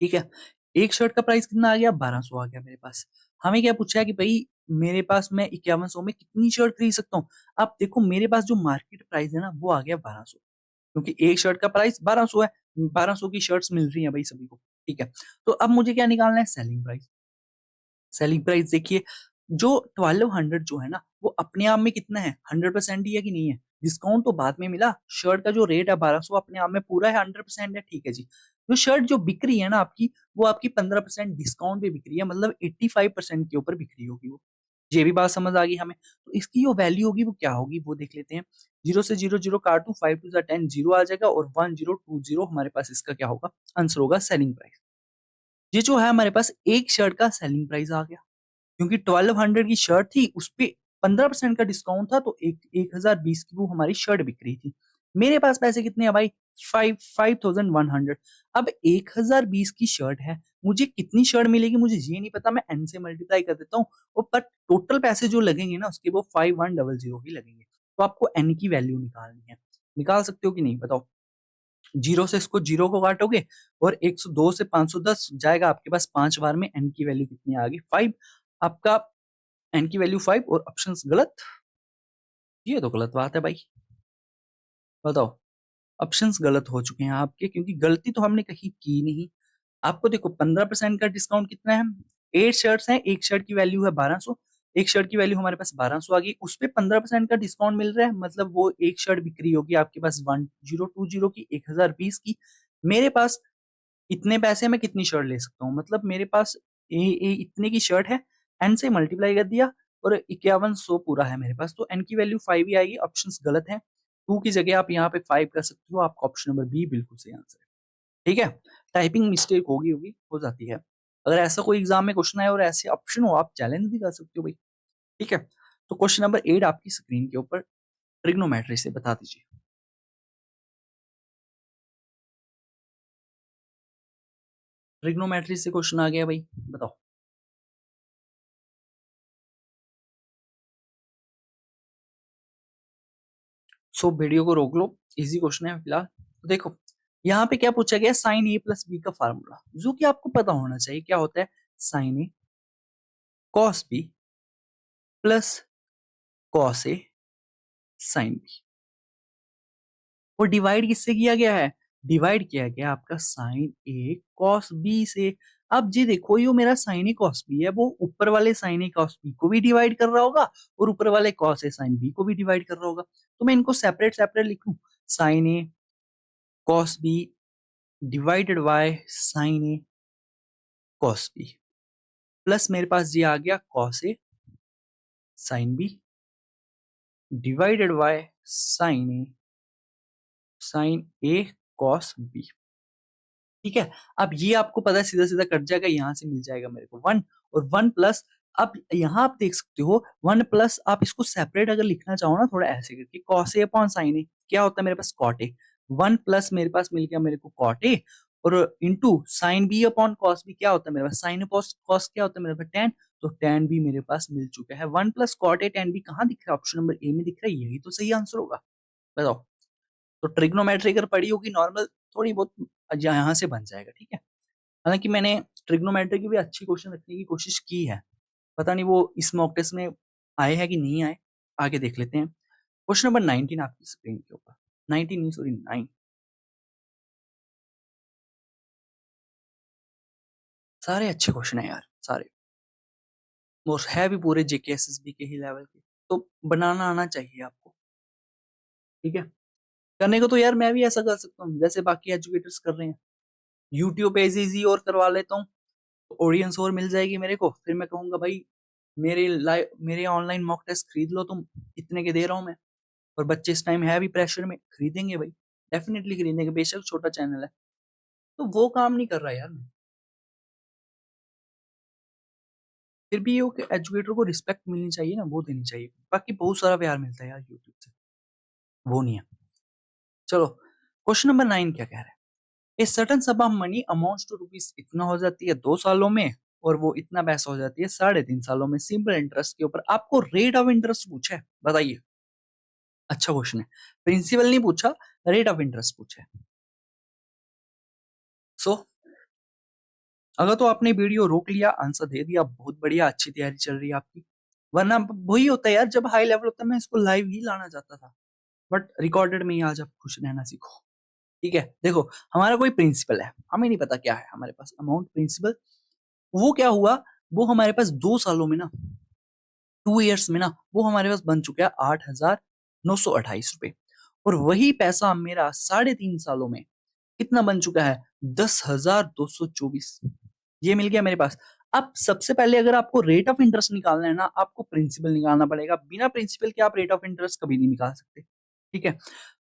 ठीक है, एक शर्ट का प्राइस कितना आ गया, 1200 आ गया मेरे पास। हमें क्या पूछा है कि भाई मेरे पास मैं 5100 में कितनी शर्ट खरीद सकता हूँ। अब देखो मेरे पास जो मार्केट प्राइस है ना वो आ गया 1200, क्योंकि एक शर्ट का प्राइस 1200 है। 1200 की शर्ट्स मिल रही हैं भाई सभी को, ठीक है। तो अब मुझे क्या निकालना है, सेलिंग प्राइस। सेलिंग प्राइस देखिए, जो 1200 जो है ना वो अपने आप में कितना है, 100% ही है कि नहीं है। डिस्काउंट तो बाद में मिला, शर्ट का जो रेट है 1200 अपने आप में पूरा है, 100% है, ठीक है जी। जो शर्ट जो बिक रही है ना आपकी, वो आपकी 15% डिस्काउंट पे बिक रही है, मतलब 85% के ऊपर बिक रही होगी वो। ये भी बात समझ आ गई हमें। तो इसकी जो वैल्यू होगी वो क्या होगी वो देख लेते हैं। जीरो से जीरो जीरो काटू, 5 टू 10 जीरो आ जाएगा, और 1020 हमारे पास इसका क्या होगा, आंसर होगा सेलिंग प्राइस। ये जो है हमारे पास एक शर्ट का सेलिंग प्राइस आ गया, क्योंकि 1200 की शर्ट थी, उस पे 15% का डिस्काउंट था, तो 1020 की वो हमारी शर्ट बिक रही थी। मेरे पास पैसे कितने हैं भाई, 5100। अब 1020 की शर्ट है, मुझे कितनी शर्ट मिलेगी मुझे ये नहीं पता, मैं एन से मल्टीप्लाई कर देता हूँ। और पर टोटल पैसे जो लगेंगे ना उसके, वो 5100 ही लगेंगे। तो आपको एन की वैल्यू निकालनी है। निकाल सकते हो कि नहीं बताओ। जीरो से इसको जीरो को काटोगे, और 102 से 510 जाएगा आपके पास 5 बार में, एन की वैल्यू कितनी आ गई, 5। आपका एन की वैल्यू 5, और ऑप्शंस गलत। ये तो गलत बात है भाई, बताओ। ऑप्शंस गलत हो चुके हैं आपके, क्योंकि गलती तो हमने कहीं की नहीं। आपको देखो 15% का डिस्काउंट कितना है, 8 शर्ट्स हैं, एक शर्ट की वैल्यू है 1200। एक शर्ट की वैल्यू हमारे पास 1200 आ गई, उस पे 15% का डिस्काउंट मिल रहा है, मतलब वो एक शर्ट बिक्री होगी आपके पास 1020 की, 1020 की। मेरे पास इतने पैसे में कितनी शर्ट ले सकता हूँ, मतलब मेरे पास इतने की शर्ट है, एन से मल्टीप्लाई कर दिया, और 5100 पूरा है मेरे पास, तो एन की वैल्यू 5 ही आएगी। ऑप्शंस गलत है, 2 की जगह आप यहाँ पे 5 कर सकते हो, आपका ऑप्शन नंबर बी बिल्कुल सही आंसर है। ठीक है, टाइपिंग मिस्टेक होगी होगी हो जाती है। अगर ऐसा कोई एग्जाम में क्वेश्चन आए और ऐसे ऑप्शन हो, आप चैलेंज भी कर सकते हो भाई। ठीक है, तो क्वेश्चन नंबर 8 आपकी स्क्रीन के ऊपर, ट्रिग्नोमेट्री से बता दीजिए। ट्रिग्नोमेट्री से क्वेश्चन आ गया भाई, बताओ। सो वीडियो को रोक लो, इजी क्वेश्चन है फिलहाल। तो देखो यहाँ पे क्या पूछा गया, साइन ए प्लस बी का फार्मूला, जो कि आपको पता होना चाहिए क्या होता है। Sign A cos B plus cos A sine B. और डिवाइड किससे किया गया है, डिवाइड किया गया आपका साइन ए कॉस बी से। अब जी देखो, ये मेरा साइन ए कॉस बी है, वो ऊपर वाले साइन ए कॉस बी को भी डिवाइड कर रहा होगा, और ऊपर वाले कॉस ए साइन बी को भी डिवाइड कर रहा होगा। तो मैं इनको सेपरेट सेपरेट लिख लूं, sine A cos B divided by sine A cos B, plus मेरे पास ये आ गया cos A sine B divided by sine A cos B. ठीक है, अब ये आपको पता है सीधा सीधा कट जाएगा, यहां से मिल जाएगा मेरे को 1, और 1 प्लस। अब यहाँ आप देख सकते हो 1 प्लस, आप इसको सेपरेट अगर लिखना चाहो ना थोड़ा ऐसे करके, कॉस ए अपॉन साइन ए क्या होता है मेरे पास, कॉट ए। 1 प्लस मेरे पास मिल गया मेरे को कॉट ए, और into sine B upon cos B क्या होता है मेरे पास, साइन कॉस कॉस क्या होता है मेरे पास, टेन। तो टेन भी मेरे पास मिल चुका है। 1 plus cot A tan B कहाँ दिख रहा है, ऑप्शन नंबर ए में दिख रहा है, यही तो सही आंसर होगा। बताओ। तो ट्रिग्नोमेट्री अगर पढ़ी होगी नॉर्मल, थोड़ी बहुत यहाँ से बन जाएगा, ठीक है। हालांकि मैंने ट्रिग्नोमेट्री की भी अच्छी क्वेश्चन रखने की कोशिश की है, पता नहीं वो इस मॉक टेस्ट में आए हैं कि नहीं आए, आगे देख लेते हैं। क्वेश्चन नंबर 19 आपकी स्क्रीन के ऊपर, 19 नहीं सॉरी 9। सारे अच्छे क्वेश्चन है यार, सारे, और है भी पूरे जेके एसएसबी के ही लेवल के, तो बनाना आना चाहिए आपको। ठीक है, करने को तो यार मैं भी ऐसा कर सकता हूँ जैसे बाकी एजुकेटर्स कर रहे हैं, यूट्यूब पे इजी और करवा लेता हूँ, ऑडियंस और मिल जाएगी मेरे को, फिर मैं कहूंगा भाई मेरे लाइव मेरे ऑनलाइन मॉक टेस्ट खरीद लो तुम, इतने के दे रहा हूँ मैं। और बच्चे इस टाइम है भी प्रेशर में, खरीदेंगे भाई, डेफिनेटली खरीदेंगे, बेशक छोटा चैनल है। तो वो काम नहीं कर रहा यार मैं। फिर भी ये एजुकेटर को रिस्पेक्ट मिलनी चाहिए ना, वो देनी चाहिए, बाकी बहुत सारा प्यार मिलता है यार यूट्यूब से, वो नहीं है। चलो, क्वेश्चन नंबर 9 क्या कह रहा है, a certain sum of money amounts to rupees इतना हो जाती है 2 सालों में, और वो इतना पैसा हो जाती है 3.5 सालों में, सिंपल इंटरेस्ट के ऊपर आपको रेट ऑफ इंटरेस्ट पूछा है, बताइए। अच्छा क्वेश्चन है, प्रिंसिपल नहीं पूछा, रेट ऑफ इंटरेस्ट पूछा है। सो अगर तो आपने वीडियो रोक लिया, आंसर दे दिया, बहुत बढ़िया, अच्छी तैयारी चल रही है आपकी। वरना वही होता है यार, जब हाई लेवल होता है मैं इसको लाइव ही लाना चाहता था, बट रिकॉर्डेड में ही आज आप खुश रहना सीखो। ठीक है, देखो हमारा कोई प्रिंसिपल है, हमें नहीं पता क्या है हमारे पास अमाउंट प्रिंसिपल। वो क्या हुआ, वो हमारे पास 2 सालों में ना, 2 इयर्स में ना, वो हमारे पास बन चुका है 8,928 रुपए। और वही पैसा मेरा 3.5 सालों में कितना बन चुका है, 10,224। ये मिल गया मेरे पास। अब सबसे पहले अगर आपको रेट ऑफ इंटरेस्ट निकालना है ना, आपको प्रिंसिपल निकालना पड़ेगा। बिना प्रिंसिपल के आप रेट ऑफ इंटरेस्ट कभी नहीं निकाल सकते। ठीक है,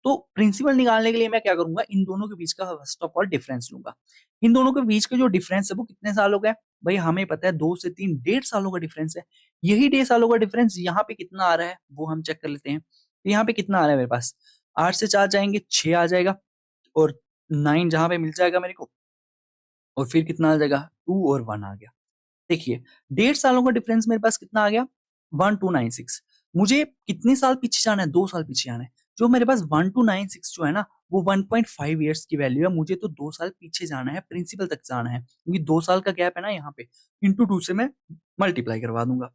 तो प्रिंसिपल निकालने के लिए मैं क्या करूंगा, इन दोनों के बीच का फर्स्ट ऑफ ऑल डिफरेंस लूंगा। इन दोनों के बीच का जो डिफरेंस है वो कितने सालों का है, भाई हमें पता है 2 से 3, 1.5 सालों का डिफरेंस है। यही 1.5 सालों का डिफरेंस यहाँ पे कितना आ रहा है वो हम चेक कर लेते हैं। तो यहाँ पे कितना आ रहा है मेरे पास, 8 से 4 जाएंगे 6 आ जाएगा, और 9 जहां पे मिल जाएगा मेरे को, और फिर कितना आ जाएगा, 2 और 1 आ गया। देखिए 1.5 सालों का डिफरेंस मेरे पास कितना आ गया, 1296। मुझे कितने साल पीछे जाना है, 2 साल पीछे जाना है। जो मेरे पास 1296 जो है ना, वो 1.5 ईयर्स की वैल्यू है। मुझे तो 2 साल पीछे जाना है, प्रिंसिपल तक जाना है, क्योंकि 2 साल का गैप है ना यहाँ पे। इंटू 2 से मैं मल्टीप्लाई करवा दूंगा।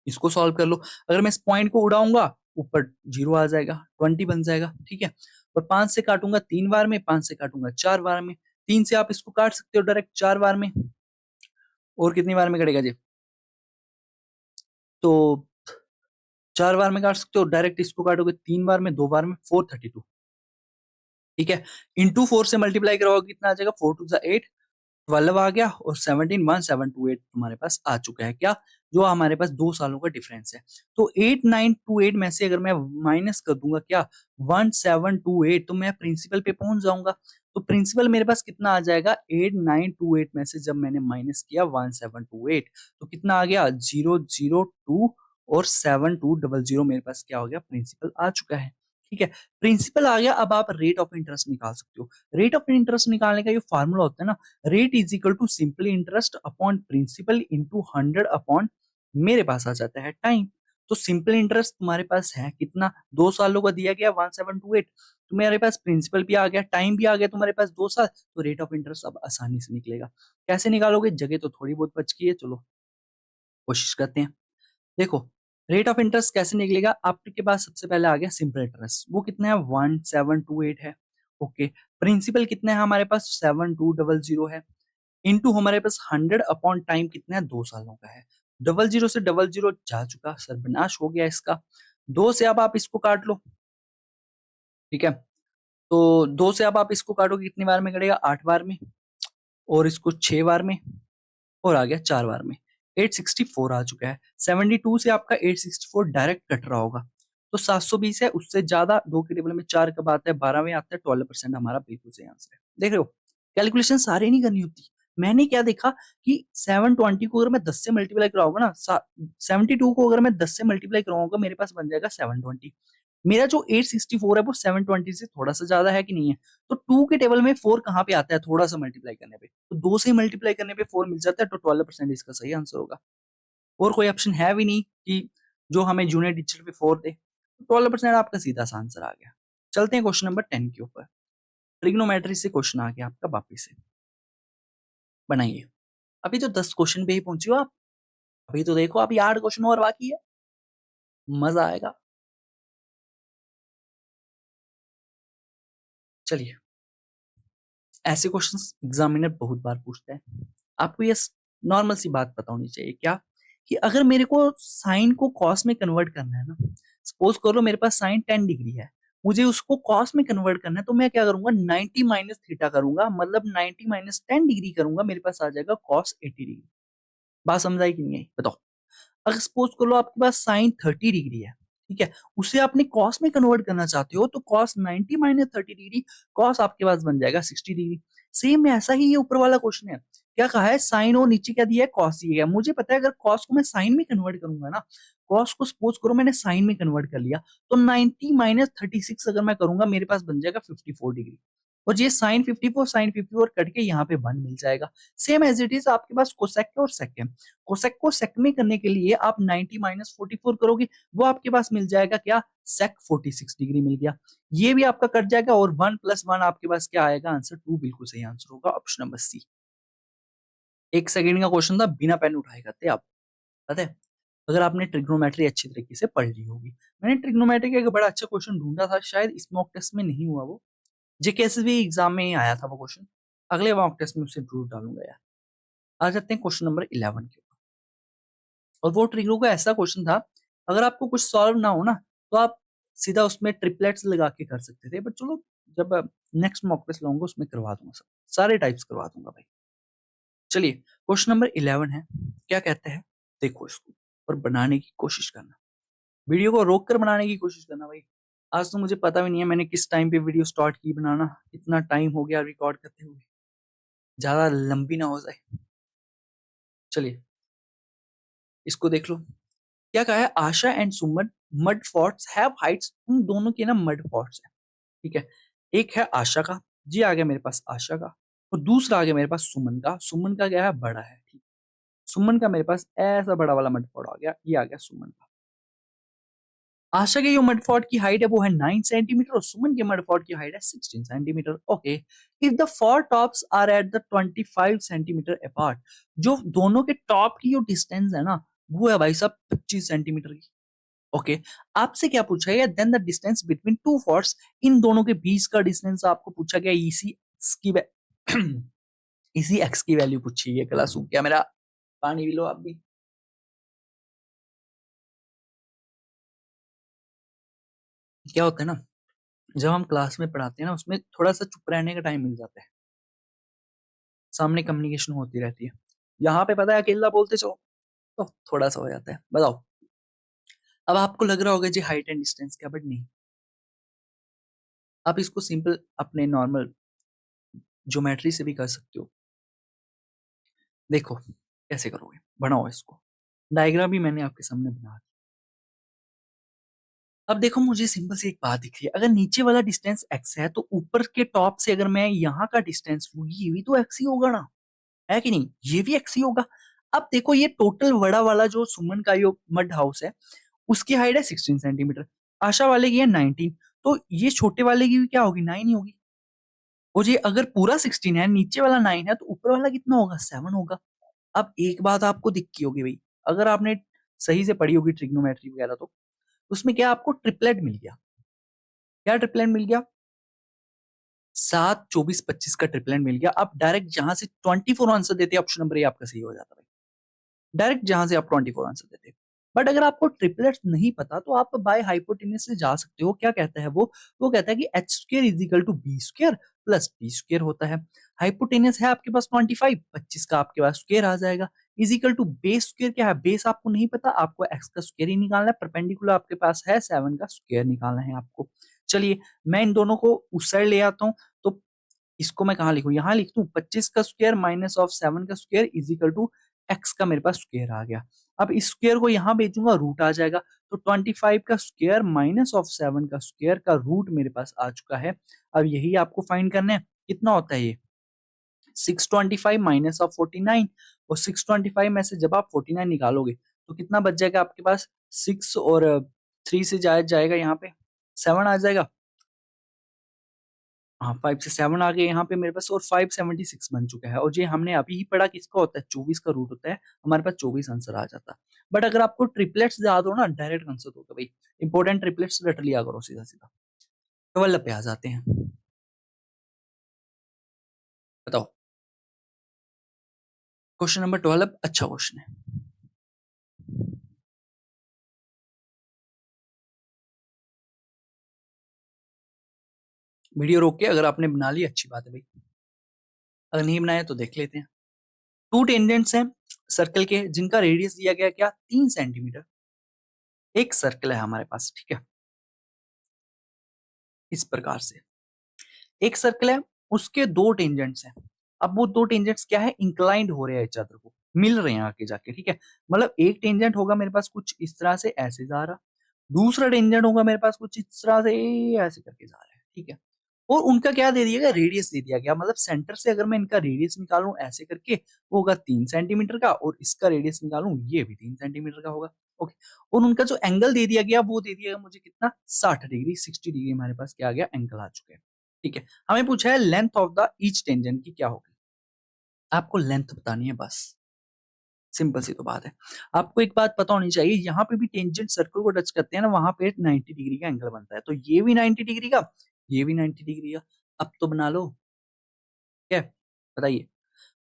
इसको सॉल्व कर लो। अगर मैं इस पॉइंट को उड़ाऊंगा, ऊपर 0 आ जाएगा, 20 बन जाएगा। ठीक है, और 5 से काटूंगा 3 बार में, 5 से काटूंगा 4 बार में, 3 से आप इसको काट सकते हो डायरेक्ट 4 बार में। और कितनी बार में कटेगा जी, तो 4 बार में काट सकते हो डायरेक्ट, इसको काटोगे 3 बार में, 2 बार में, 432। ठीक है, इंटू 4 से मल्टीप्लाई करोगे कितना आ जाएगा, 4 2 8, 12 आ गया, और 17 1728 तुम्हारे पास आ चुका है। क्या, जो हमारे पास 2 सालों का डिफरेंस है। तो 8928 में से अगर मैं माइनस कर दूंगा क्या, 1728, तो मैं प्रिंसिपल पे पहुंच जाऊंगा। तो प्रिंसिपल मेरे पास कितना आ जाएगा, 8928 में से जब मैंने माइनस किया 1728, तो कितना आ गया, 002 और 7200 मेरे पास क्या हो गया, प्रिंसिपल आ चुका है। ठीक है, प्रिंसिपल आ गया। अब आप रेट ऑफ इंटरेस्ट निकाल सकते हो। रेट ऑफ इंटरेस्ट निकालने का ये फॉर्मूला होता है ना, rate is equal to simple interest upon principal into 100 upon, मेरे पास आ जाता है टाइम। तो सिंपल इंटरेस्ट तुम्हारे पास है कितना, 2 सालों का दिया गया 1728, तुम्हारे पास प्रिंसिपल भी आ गया, टाइम भी आ गया तुम्हारे पास 2 साल, तो रेट ऑफ इंटरेस्ट अब आसानी से निकलेगा। कैसे निकालोगे, जगह तो थोड़ी बहुत बच गई है, चलो कोशिश करते हैं। देखो रेट ऑफ इंटरेस्ट कैसे निकलेगा, आपके पास सबसे पहले आ गया सिंपल इंटरेस्ट, वो कितना है 1728 है। ओके, प्रिंसिपल कितना है हमारे पास, 7200 है। इनटू हमारे पास 100 अपॉन टाइम कितना है, 2 सालों का है। 00 से 00 जा चुका, सर्वनाश हो गया इसका। 2 से अब आप इसको काट लो। ठीक है, तो 2 से अब आप इसको काटोगे कितनी बार में कटेगा, 8 बार में, और इसको 6 बार में, और आ गया 4 बार में। 864 आ चुका है। 72 से आपका 864 डायरेक्ट कट रहा होगा। तो 720 है, उससे ज्यादा 2 के टेबल में 4 कब आता है, 12 में आता है, 12% हमारा बिल्कुल सही आंसर है। देख रहे हो, कैलकुलेशन सारे नहीं करनी होती। मैंने क्या देखा कि 720 को अगर मैं 10 से मल्टीप्लाई कराऊंगा ना, 72 को अगर मैं 10 से मल्टीप्लाई कराऊंगा, मेरे पास बन जाएगा 720। मेरा जो 864 है वो 720 से थोड़ा सा ज्यादा है कि नहीं है। तो 2 के टेबल में 4 कहाँ पे आता है, थोड़ा सा मल्टीप्लाई करने पे, तो 2 से मल्टीप्लाई करने पे 4 मिल जाता है, तो 12% इसका सही आंसर होगा। और कोई ऑप्शन है भी नहीं कि जो हमें जूनियर टीचर पे 4 दे, तो 12% आपका सीधा सा आंसर आ गया। चलते हैं क्वेश्चन नंबर 10 के ऊपर। ट्रिग्नोमेट्री से क्वेश्चन आ गया आपका वापिस से, बनाइए। अभी तो 10 क्वेश्चन पे ही पहुंचे हो आप, अभी तो देखो अभी 8 क्वेश्चन और बाकी है, मजा आएगा। चलिए, ऐसे क्वेश्चंस एग्जामिनर बहुत बार पूछता है। आपको ये नॉर्मल सी बात पता होनी चाहिए क्या, कि अगर मेरे को साइन को कॉस में कन्वर्ट करना है ना, सपोज करो मेरे पास साइन 10 डिग्री है, मुझे उसको कॉस में कन्वर्ट करना है, तो मैं क्या करूंगा, 90 माइनस थीटा करूंगा, मतलब 90 माइनस 10 डिग्री करूंगा, मेरे पास आ जाएगा कॉस 80 डिग्री। बात समझाई कि नहीं आई, बताओ। अगर सपोज कर लो आपके पास साइन 30 डिग्री है, ठीक है, उसे आपने कॉस में कन्वर्ट करना चाहते हो, तो कॉस 90 माइनस 30 डिग्री, कॉस आपके पास बन जाएगा 60 डिग्री। सेम ऐसा ही ये ऊपर वाला क्वेश्चन है। क्या कहा है, साइन और नीचे क्या दिया है, कॉस दिया है। मुझे पता है अगर कॉस को मैं साइन में कन्वर्ट करूंगा ना, कॉस को सपोज करो मैंने साइन में कन्वर्ट कर लिया, तो 90 माइनस 36 अगर मैं करूंगा, मेरे पास बन जाएगा 54 डिग्री। और ये साइन 54 साइन 54 कट के यहाँ पे 1 मिल जाएगा। सेम एज इट इज आपके पास कोसेक और सेक है। कोसेक को सेक में करने के लिए आप 90 माइनस 44 करोगे, वो आपके पास मिल जाएगा क्या, सेक 46 डिग्री मिल गया। ये भी आपका कट जाएगा, और 1 प्लस 1 आपके पास क्या आएगा, आंसर 2 बिल्कुल सही आंसर होगा, ऑप्शन नंबर सी। 1 सेकंड का क्वेश्चन था, बिना पेन उठाए करते आप, पता है? अगर आपने ट्रिग्नोमेट्री अच्छी तरीके से पढ़ ली होगी। मैंने ट्रिग्नोमेट्री का एक बड़ा अच्छा क्वेश्चन ढूँढा था, शायद इस मॉक टेस्ट में नहीं हुआ वो। जेकेएसबी एग्जाम में ही आया था वो क्वेश्चन। अगले मॉक टेस्ट में उसे जरूर डालूंगा यार। आ जाते हैं क्वेश्चन नंबर 11 के ऊपर। और वो ट्रिग्नो का ऐसा क्वेश्चन था, अगर आपको कुछ सॉल्व ना हो ना, तो आप सीधा उसमें ट्रिपलेट्स लगा के कर सकते थे, बट चलो, जब नेक्स्ट मॉक टेस्ट लाऊंगा उसमें करवा दूंगा सब, सारे टाइप्स करवा दूंगा भाई। चलिए, क्वेश्चन नंबर 11 है, क्या कहते हैं, देखो इसको और बनाने की कोशिश करना, वीडियो को रोक कर बनाने की कोशिश करना भाई। आज तो मुझे पता भी नहीं है मैंने किस टाइम पे वीडियो स्टार्ट की बनाना, इतना टाइम हो गया रिकॉर्ड करते हुए, ज्यादा लंबी ना हो जाए। चलिए, इसको देख लो। क्या कहा है, Asha and Suman mud forts have heights, उन दोनों के ना मड फोर्ट्स है, ठीक है। एक है आशा का, जी आ गया मेरे पास आशा का, और दूसरा आ गया मेरे पास सुमन का। सुमन का क्या है, बड़ा है, ठीक। सुमन का मेरे पास ऐसा बड़ा वाला मड फोर्ट आ गया, ये आ गया सुमन का। आशा के जो मड फोर्ट की हाइट है वो है 9 सेंटीमीटर, और सुमन के मड फोर्ट की हाइट है 16 centimetre. Okay, if the four tops are at the 25 centimetre apart, जो दोनों के टॉप की जो डिस्टेंस है ना, वो है भाई साहब 25 सेंटीमीटर की। ओके, आपसे क्या पूछा गया, then the distance between two forts, इन दोनों के बीच का डिस्टेंस आपको पूछा गया, इसी एक्स की इसी एक्स की वैल्यू पूछी है। गला सूख गया मेरा, पानी भी लो आप भी। क्या होता है ना, जब हम क्लास में पढ़ाते हैं ना, उसमें थोड़ा सा चुप रहने का टाइम मिल जाता है, सामने कम्युनिकेशन होती रहती है। यहाँ पे पता है अकेला बोलते चलो तो थोड़ा सा हो जाता है। बताओ, अब आपको लग रहा होगा जी हाइट एंड डिस्टेंस क्या, बट नहीं, आप इसको सिंपल अपने नॉर्मल ज्योमेट्री से भी कर सकते हो। देखो कैसे करोगे, बनाओ इसको, डायग्राम भी मैंने आपके सामने बना दी। अब देखो, मुझे सिंपल सी एक बात दिख रही है, अगर नीचे वाला डिस्टेंस एक्स है, तो ऊपर के टॉप से अगर मैं यहाँ का डिस्टेंस लूँ, ये भी तो एक्स ही होगा ना, है कि नहीं, ये भी एक्स ही होगा। अब देखो, ये टोटल बड़ा वाला जो सुमन का जो मड हाउस है, उसकी हाइट है 16 सेंटीमीटर, आशा वाले की है 19, तो ये छोटे वाले की भी क्या होगी, 9 ही होगी। और ये अगर पूरा 16 है, नीचे वाला 9 है, तो ऊपर वाला कितना होगा, 7 होगा। अब एक बात आपको दिखी होगी भाई, अगर आपने सही से पढ़ी होगी ट्रिग्नोमेट्री वगैरह, तो उसमें क्या आपको ट्रिपलेट मिल गया। क्या ट्रिपलेट मिल गया, 7, 24, 25 का ट्रिपलेट मिल गया। आप डायरेक्ट जहां से 24 आंसर देते, ऑप्शन नंबर ए आपका सही हो जाता है, डायरेक्ट जहां से आप 24 आंसर देते। बट अगर आपको ट्रिपलेट्स नहीं पता, तो आप बाय हाइपोटेनस से जा सकते हो। क्या कहता है वो कहता है कि H square is equal to B square plus B square होता है। हाइपोटेनस है आपके पास 25, 25 का आपके पास स्क्र आ जाएगा, is equal to base square. क्या है, बेस आपको नहीं पता, आपको एक्स का स्क्र ही निकालना है। परपेंडिकुलर आपके पास है 7 का स्क्र निकालना है आपको। चलिए, मैं इन दोनों को उस साइड ले आता हूँ, तो इसको मैं कहाँ लिखूं, यहाँ लिख दूं 25 का स्क्वायर माइनस ऑफ 7 का square is equal to X का मेरे पास स्क्वायर आ गया। अब इस स्क्वायर को यहाँ भेजूंगा, रूट आ जाएगा, तो 25 का स्क्वायर माइनस ऑफ 7 का स्क्वायर का रूट मेरे पास आ चुका है। अब यही आपको फाइंड करना है, कितना होता है ये, 625 माइनस ऑफ 49, और 625 में से जब आप 49 निकालोगे, तो कितना बच जाएगा आपके पास, 6 और 3 से जाएगा यहाँ पे 7 आ जाएगा। हाँ, 5 से 7 आ गए यहाँ पे मेरे पास, और 576 बन चुका है। और ये हमने अभी ही पढ़ा, किसका होता है, 24 का रूट होता है, हमारे पास 24 आंसर आ जाता है। बट अगर आपको ट्रिपलेट्स याद हो ना, डायरेक्ट आंसर होगा भाई, इंपॉर्टेंट ट्रिपलेट्स रट लिया करो सीधा सीधा। 12 पे आ जाते हैं, बताओ। क्वेश्चन नंबर 12 अच्छा क्वेश्चन है। वीडियो रोक के अगर आपने बना ली अच्छी बात है भाई, अगर नहीं बनाया तो देख लेते हैं। टू टेंजेंट्स हैं सर्कल के, जिनका रेडियस दिया गया क्या, 3 सेंटीमीटर। एक सर्कल है हमारे पास, ठीक है, इस प्रकार से एक सर्कल है, उसके दो टेंजेंट्स हैं। अब वो दो टेंजेंट्स क्या है, इंक्लाइंड हो रहे हैं इच अदर को, मिल रहे हैं आगे जाके, ठीक है। मतलब एक टेंजेंट होगा मेरे पास कुछ इस तरह से ऐसे जा रहा, दूसरा टेंजेंट होगा मेरे पास कुछ इस तरह से ऐसे करके जा रहा है, ठीक है। और उनका क्या दे दिया गया, रेडियस दे दिया गया। मतलब सेंटर से अगर मैं इनका रेडियस निकालूं ऐसे करके, वो होगा 3 सेंटीमीटर का, और इसका रेडियस निकालूं ये भी 3 सेंटीमीटर का होगा। ओके, और उनका जो एंगल दे दिया गया, वो दे दिया गया मुझे कितना, 60 डिग्री, 60 डिग्री हमारे पास क्या आ गया, एंगल आ चुके हैं, ठीक है। हमें पूछा है length of the each tangent की क्या होगी। आपको लेंथ बतानी है बस, सिंपल सी तो बात है। आपको एक बात पता होनी चाहिए, यहाँ पे भी टेंजेंट सर्कल को टच करते हैं ना, वहां पे 90 डिग्री का एंगल बनता है, तो ये भी 90 डिग्री का, ये भी 90 डिग्री का। अब तो बना लो, क्या है? बताइए।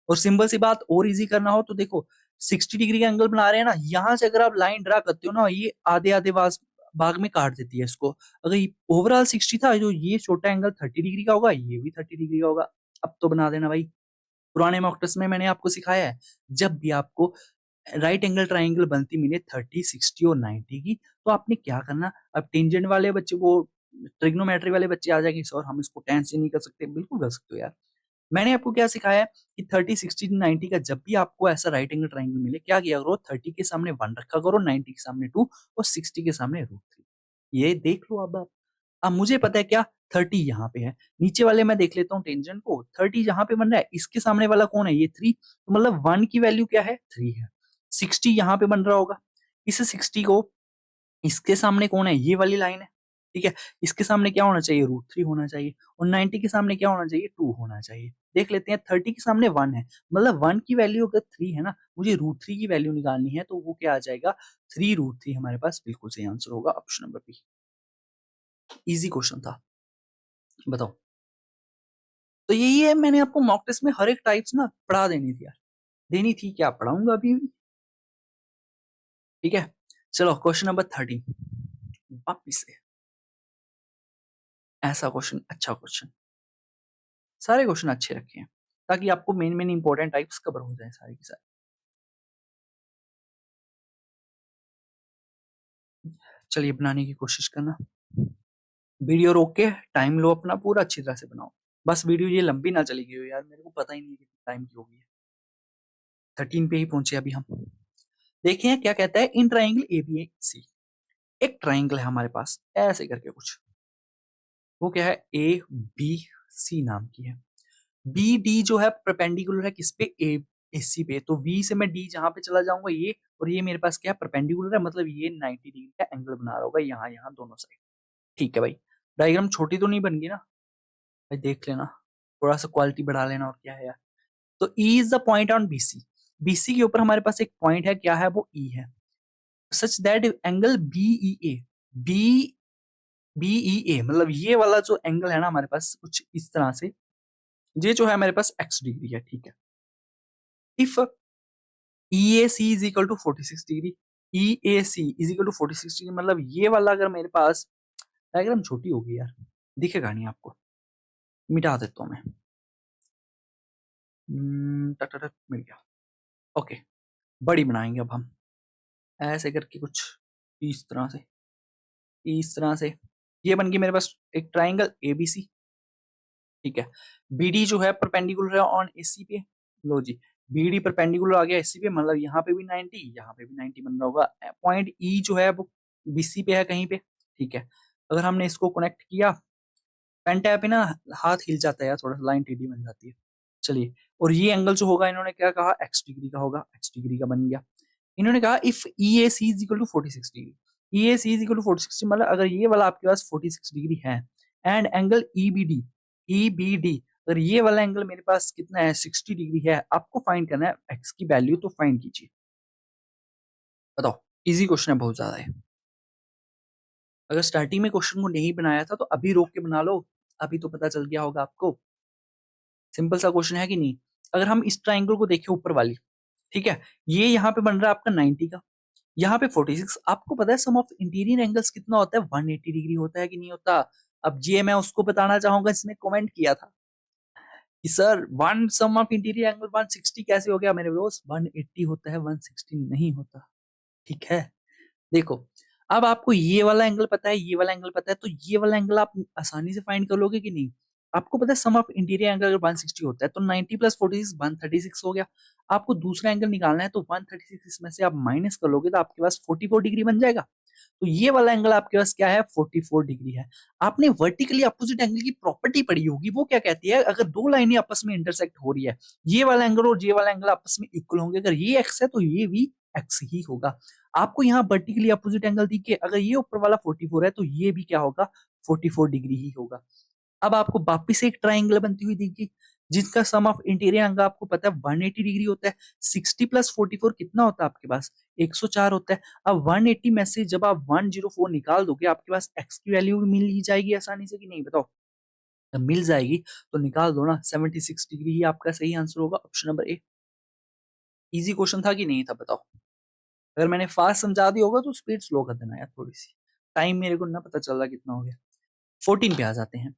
और सिंपल सी बात और इजी करना हो तो देखो, 60 डिग्री का एंगल बना रहे हैं ना, यहां से अगर आप लाइन ड्रा करते हो ना, ये आधे आधे भाग में काट देती है इसको। अगर ओवरऑल 60 था, जो ये छोटा एंगल 30 डिग्री का होगा, ये भी 30 डिग्री का होगा। अब तो बना देना भाई। पुराने मॉक टेस्ट में मैंने आपको सिखाया है, जब भी आपको राइट एंगल ट्राइंगल बनती मिले 30, 60 और 90 की, तो आपने क्या करना, अब टेंजेंट वाले बच्चे वो ट्रिग्नोमेट्री वाले बच्चे आ जाएंगे, सर हम इसको टेन से नहीं कर सकते, बिल्कुल कर सकते हो यार। मैंने आपको क्या सिखाया है कि 30, 60, 90 का जब भी आपको ऐसा राइट एंगल ट्राइंगल मिले, क्या किया करो, 30 के सामने 1 रखा करो, 90 के सामने 2 और 60 के सामने √3। ये देख लो। अब मुझे पता है क्या, 30 यहाँ पे है, नीचे वाले मैं देख लेता हूँ टेंजेंट को, 30 यहाँ पे बन रहा है, इसके सामने वाला कौन है, ये 3, तो मतलब 1 की वैल्यू क्या है, 3 है। 60 यहाँ पे बन रहा होगा, इस 60 को, इसके सामने कौन है, ये वाली लाइन है, ठीक है, इसके सामने क्या होना चाहिए, √3 होना चाहिए, और 90 के सामने क्या होना चाहिए, 2 होना चाहिए। देख लेते हैं, 30 के सामने 1 है, मतलब 1 की वैल्यू अगर 3 है ना, मुझे √3 की वैल्यू निकालनी है, तो वो क्या आ जाएगा, 3 √3 हमारे पास बिल्कुल सही आंसर होगा, option number B. Easy question था, बताओ। तो यही है, मैंने आपको मॉक टेस्ट में हर एक टाइप्स ना पढ़ा देनी थी यार, देनी थी, क्या पढ़ाऊंगा अभी भी। ठीक है, चलो क्वेश्चन नंबर 13, वापिस से ऐसा क्वेश्चन, अच्छा क्वेश्चन, सारे क्वेश्चन अच्छे रखे हैं, ताकि आपको main main important types cover हो जाए सारे के सारे। चलिए बनाने की कोशिश करना, वीडियो रोक के टाइम लो अपना पूरा, अच्छी तरह से बनाओ, बस वीडियो ये लंबी ना चली गई हो यार, मेरे को पता ही नहीं है कितनी टाइम की होगी। 13 पे ही पहुंचे अभी हम। देखिए क्या कहता है, इन ट्राइंगल एबीसी, एक ट्राइंगल है हमारे पास ऐसे करके कुछ, वो क्या है, ए बी सी नाम की है। बी डी जो है परपेंडिकुलर है किस पे, ए एसी पे, तो वी से मैं डी जहां पे चला जाऊंगा ये, और ये मेरे पास क्या है, परपेंडिकुलर है, मतलब ये 90 डिग्री का एंगल बना रहा होगा यहाँ यहाँ दोनों साइड। ठीक है भाई, डायग्राम छोटी तो नहीं बन गई ना भाई, देख लेना, थोड़ा सा क्वालिटी बढ़ा लेना, और क्या है यार। तो E is the point on BC, BC के ऊपर हमारे पास एक पॉइंट है, क्या है, वो ई है, such that angle BE A, B BE A, मतलब ये वाला जो एंगल है ना हमारे पास कुछ इस तरह से, ये जो है हमारे पास x डिग्री है, ठीक है। If E A C is equal to 46 degree, E A C is equal to 46 degree, मतलब ये वाला अगर मेरे पास, डायग्राम छोटी होगी यार, दिखेगा नहीं आपको, मिटा देता हूँ मैं। टक टक टक, मिल गया। ओके, बड़ी बनाएंगे अब हम, ऐसे करके कुछ इस तरह से, इस तरह से, ये बन गई मेरे पास एक ट्राइंगल एबीसी, ठीक है। बीडी जो है परपेंडिकुलर है ऑन एसी पे, लो जी, बीडी परपेंडिकुलर आ गया एसी पे, मतलब यहाँ पे भी 90, यहाँ पे भी 90 बन रहा होगा। पॉइंट ई जो है वो बीसी पे है कहीं पे, ठीक है। अगर हमने इसको कनेक्ट किया, पेन टैप पे ना हाथ हिल जाता है यार, थोड़ा सा लाइन टेढ़ी बन जाती है। चलिए, और ये एंगल जो होगा, इन्होंने क्या कहा, एक्स डिग्री का होगा, एक्स डिग्री का बन गया। इन्होंने कहा if E A C is equal to 46 degree, E A C is equal to 46, मतलब अगर ये वाला आपके पास 46 डिग्री है, and angle E B D, अगर ये वाला एंगल मेरे पास कितना है, 60 डिग्री है, आपको फाइंड करना है एक्स की वैल्यू, तो फाइंड कीजिए, बताओ। इजी क्वेश्चन है, बहुत ज्यादा है। अगर स्टार्टिंग में क्वेश्चन को नहीं बनाया था तो अभी रोक के बना लो, अभी तो पता चल गया होगा आपको। सिंपल सा क्वेश्चन है कि नहीं। अगर हम इस ट्राइंगल को देखें ऊपर वाली, ठीक है, ये यहाँ पे बन रहा है आपका 90 का, यहाँ पे 46, आपको पता है सम ऑफ इंटीरियर एंगल्स कितना होता है, 180 डिग्री होता है कि नहीं होता। अब ये मैं उसको बताना चाहूंगा जिसने कमेंट किया था कि sir one sum of interior angle 160 कैसे हो गया, मेरे दोस्त 180 होता है, 160 नहीं होता, ठीक है। देखो, अब आपको ये वाला एंगल पता है, ये वाला एंगल पता है, तो ये वाला एंगल आप आसानी से फाइंड कर लोगे कि नहीं। आपको पता है सम ऑफ इंटीरियर एंगल अगर 160 होता है, तो 90 प्लस 46 136 हो गया। आपको दूसरा एंगल निकालना है, तो 136 इसमें से आप माइनस कर लोगे, तो आपके पास 44 डिग्री बन जाएगा। तो ये वाला एंगल आपके पास क्या है, 44 डिग्री है। आपने वर्टिकली अपोजिट एंगल की प्रॉपर्टी पढ़ी होगी, वो क्या कहती है, अगर दो लाइनें आपस में इंटरसेक्ट हो रही है, ये वाला एंगल और ये वाला एंगल आपस में इक्वल होंगे, अगर ये एक्स है तो ये भी एक्स ही होगा। आपको यहाँ वर्टिकली अपोजिट एंगल दिखे, अगर ये ऊपर वाला 44 है तो ये भी क्या होगा, 44 डिग्री ही होगा। अब आपको वापिस एक ट्राइंगल बनती हुई दिखी, जिसका सम ऑफ इंटीरियर एंगल आपको पता है 180 डिग्री होता है। 60 प्लस 44 कितना होता है आपके पास? 104 होता है। अब 180 में से जब आप 104 निकाल दोगे आपके पास एक्स की वैल्यू भी मिल ही जाएगी आसानी से, कि नहीं बताओ? जब मिल जाएगी तो निकाल दो ना, 76 डिग्री ही आपका सही आंसर होगा, option number A. Easy question था कि नहीं था बताओ? अगर मैंने फास्ट समझा दी होगा तो स्पीड स्लो कर देना यार थोड़ी सी, टाइम मेरे को ना पता चल रहा कितना हो गया। 14 पे आ जाते हैं।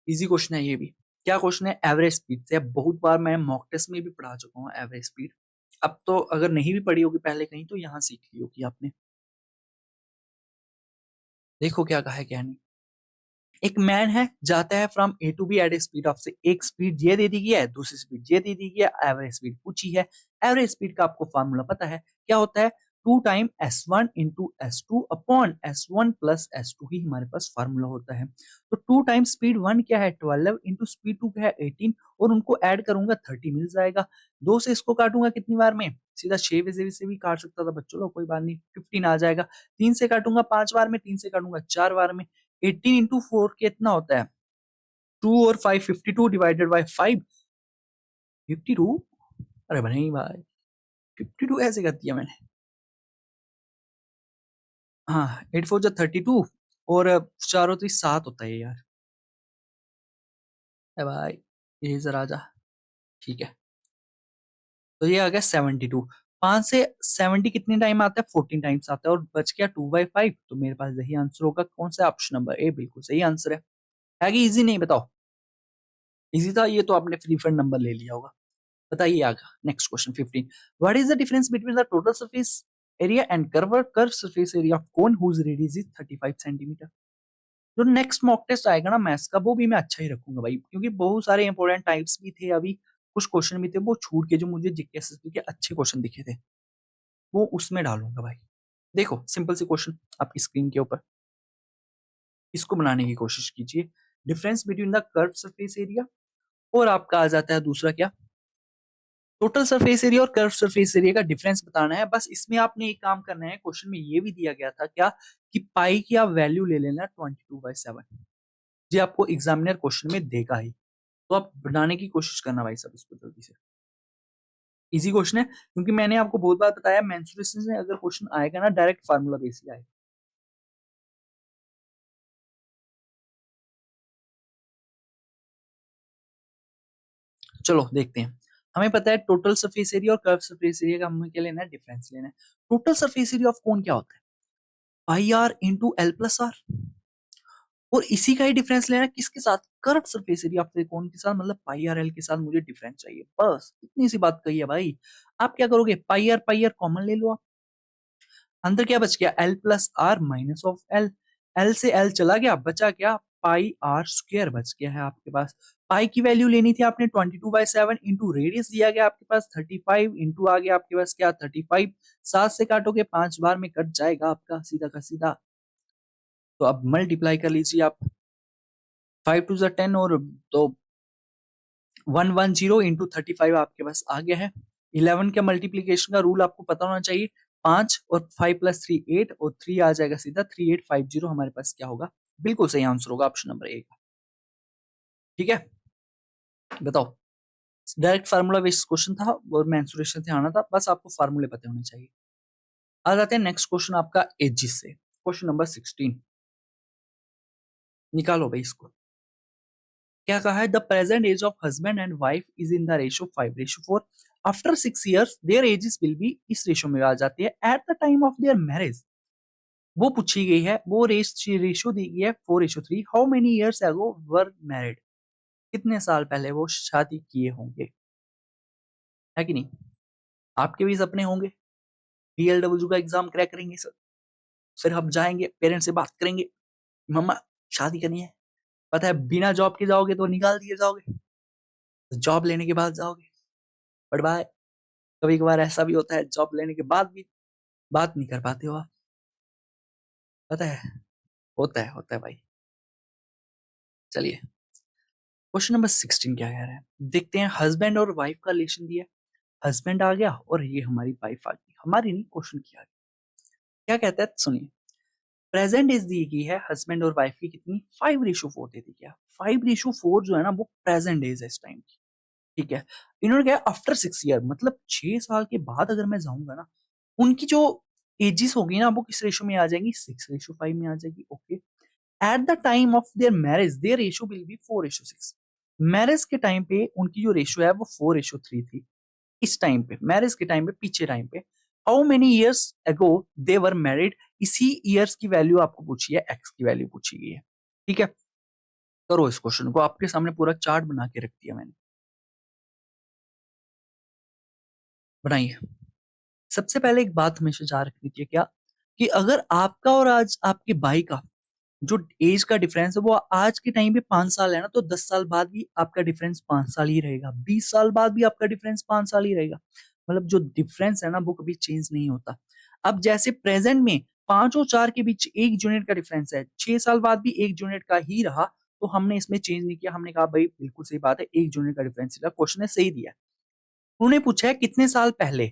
इजी क्वेश्चन है ये भी। क्या क्वेश्चन है? एवरेज स्पीड से। बहुत बार मैं मॉक टेस्ट में भी पढ़ा चुका हूँ एवरेज स्पीड। अब तो अगर नहीं भी पढ़ी होगी पहले कहीं तो यहाँ सीख ली होगी आपने। देखो क्या कहा है क्या नहीं। एक मैन है, जाता है from A to B at a speed of से। एक स्पीड ये दे दी गई है, दूसरी स्पीड ये दे दी गई है, एवरेज स्पीड पूछी है। एवरेज स्पीड का आपको फॉर्मूला पता है क्या होता है? 2 time S1 into S2 upon S1 plus S2 ही हमारे पास फार्मूला होता है। तो 2 टाइम स्पीड 1 क्या है 12 इंटू स्पीड 2 क्या है 18, और उनको ऐड करूंगा 30 मिल जाएगा। 2 से इसको काटूंगा कितनी बार में? सीधा 6 बजे से भी काट सकता था बच्चों लोग, कोई बात नहीं, 15 आ जाएगा। 3 से काटूंगा 5 बार में, 3 से काटूंगा 4 बार में। 18 इंटू 4 कितना होता है? 2 और 5 52 डिवाइडेड बाय 5 52। अरे नहीं भाई, 52 ऐसे कर दिया मैंने। हाँ, 8 4 जा 32, और चारों तो 7 होता है यार। अरे भाई ये जरा जा, ठीक है। तो ये आ गया 72। 5 से 70 कितने टाइम आता है? 14 टाइम्स आता है, और बच गया 2/5। तो मेरे पास यही आंसर होगा, कौन सा? ऑप्शन नंबर ए बिल्कुल सही आंसर है कि इजी नहीं बताओ? इजी था ये तो आपने फ्री फंड नंबर ले लिया होगा। बताइए आगे, next question 15। What is the difference between the total surface area and curve surface area of cone whose radius is 35 centimetre? जो नेक्स्ट मॉक टेस्ट आएगा ना मैथ्स का, वो भी मैं अच्छा ही रखूंगा भाई, क्योंकि बहुत सारे इंपॉर्टेंट टाइप्स भी थे अभी। कुछ क्वेश्चन भी थे वो छूट के, जो मुझे जीके एसएसबी के अच्छे क्वेश्चन दिखे थे वो उसमें डालूंगा भाई। देखो सिंपल सी क्वेश्चन आपकी स्क्रीन के ऊपर, इसको बनाने की कोशिश कीजिए। Difference between the curve surface area, और आपका आ जाता है दूसरा क्या? टोटल सरफेस एरिया और कर्व सरफेस एरिया का डिफरेंस बताना है। बस इसमें आपने एक काम करना है, क्वेश्चन में ये भी दिया गया था क्या, कि पाई की आप वैल्यू ले लेना 22/7। ये आपको एग्जामिनर क्वेश्चन में देगा ही, तो आप बनाने की कोशिश करना भाई सब इसको जल्दी से। इजी क्वेश्चन है, क्योंकि मैंने आपको बहुत बार बताया मेंसुरेशन से अगर क्वेश्चन आएगा ना डायरेक्ट फार्मूला बेस ही आएगा। चलो देखते हैं। हमें पता है टोटल सरफेस एरिया और कर्व सरफेस एरिया का हमें क्या लेना है? डिफरेंस लेना है। टोटल सरफेस एरिया ऑफ कौन क्या होता है? Pi R into L plus R. और इसी का ही डिफरेंस लेना है किसके साथ? कर्व सरफेस एरिया ऑफ कौन के साथ, मतलब पाई आर एल के साथ मुझे डिफरेंस चाहिए, बस इतनी सी बात कही है भाई। आप क्या करोगे? पाई आर कॉमन ले लो आप। अंदर क्या बच गया? L plus R minus of L. L से एल चला गया, बचा क्या? पाई आर स्क्वायर बच गया है आपके पास। पाई की वैल्यू लेनी थी आपने 22/7 इंटू रेडियस दिया गया आपके पास 35 इंटू आ गया आपके पास क्या? 35। 7 से काटोगे 5 बार में कट जाएगा आपका सीधा का सीधा। तो अब मल्टीप्लाई कर लीजिए आप। 5 टू 10, और तो 110 इंटू 35 आपके पास आ गया है। 11 के मल्टीप्लीकेशन का रूल आपको पता होना चाहिए। 5 और 5 प्लस 3 8, और 3 आ जाएगा सीधा 3850 हमारे पास क्या होगा? बिल्कुल सही आंसर होगा ऑप्शन नंबर ए का। ठीक है, बताओ। डायरेक्ट फार्मूला बेस्ड क्वेश्चन था और मेंसुरेशन से आना था, बस आपको फार्मूले पता होने चाहिए। आ जाते हैं नेक्स्ट क्वेश्चन आपका एजिस से, क्वेश्चन नंबर 16। निकालो भाई इसको। क्या कहा है? The present age of husband and wife is in the ratio 5:4। After 6 years their ages will be, इस रेशियो में आ जाती है, at the time of their marriage. वो पूछी गई है, वो रेशियो दी गई है 4:3। How many years ago were married? कितने साल पहले वो शादी किए होंगे? है कि नहीं? आपके भी सपने होंगे, डीएलडब्ल्यू का एग्जाम क्रैक करेंगे सर, फिर हम जाएंगे पेरेंट्स से बात करेंगे, मम्मा शादी करनी है। पता है बिना जॉब के जाओगे तो निकाल दिए जाओगे, जॉब लेने के बाद जाओगे। बट भाई कभी कभार ऐसा भी होता है जॉब लेने के बाद भी बात नहीं कर पाते हो आप। पता है, होता है भाई। चलिए, क्वेश्चन नंबर 16 क्या कह रहा है देखते हैं। हस्बैंड और वाइफ का रिलेशन दिया, हस्बैंड आ गया और ये हमारी वाइफ आ गई, हमारी नहीं, क्वेश्चन किया क्या कहता है सुनिए। प्रेजेंट एज दी गई है हस्बैंड और वाइफ की कितनी? 5:4 दे दी गया। 5:4 जो है ना वो प्रेजेंट एज है इस टाइम की। ठीक है। इन्होंने क्या आफ्टर 6 ईयर, मतलब 6 साल के बाद अगर मैं जाऊंगा ना, उनकी जो एजेस होगी ना वो किस रेशो में आ जाएंगी, 6:5 में आ जाएगी। Okay. At the time of their marriage their ratio will be 4:6। Marriage के टाइम पे उनकी जो रेशो है वो 4:3 थी। इस टाइम पे, मैरिज के टाइम पे, पीछे टाइम पे, how many years ago they were married, इसी ईयर्स की वैल्यू आपको पूछी है, एक्स की वैल्यू पूछी गई है। ठीक है। करो इस क्वेश्चन को, आपके सामने पूरा चार्ट बना के रख दिया मैंने, बनाइए। सबसे पहले एक बात हमेशा याद रखनी चाहिए क्या, कि अगर आपका और आज आपके भाई का जो एज का डिफरेंस है वो आज के टाइम पे 5 साल है ना, तो 10 साल बाद भी आपका डिफरेंस 5 साल ही रहेगा, 20 साल बाद भी आपका डिफरेंस 5 साल ही रहेगा। मतलब जो डिफरेंस है ना वो कभी चेंज नहीं होता। अब जैसे प्रेजेंट में 5 और 4 के बीच 1 यूनिट का डिफरेंस है, 6 साल बाद भी 1 यूनिट का ही रहा, तो हमने इसमें चेंज नहीं किया, हमने कहा भाई बिल्कुल सही बात है, 1 यूनिट का डिफरेंस, क्वेश्चन ने सही दिया। उन्होंने पूछा है कितने साल पहले,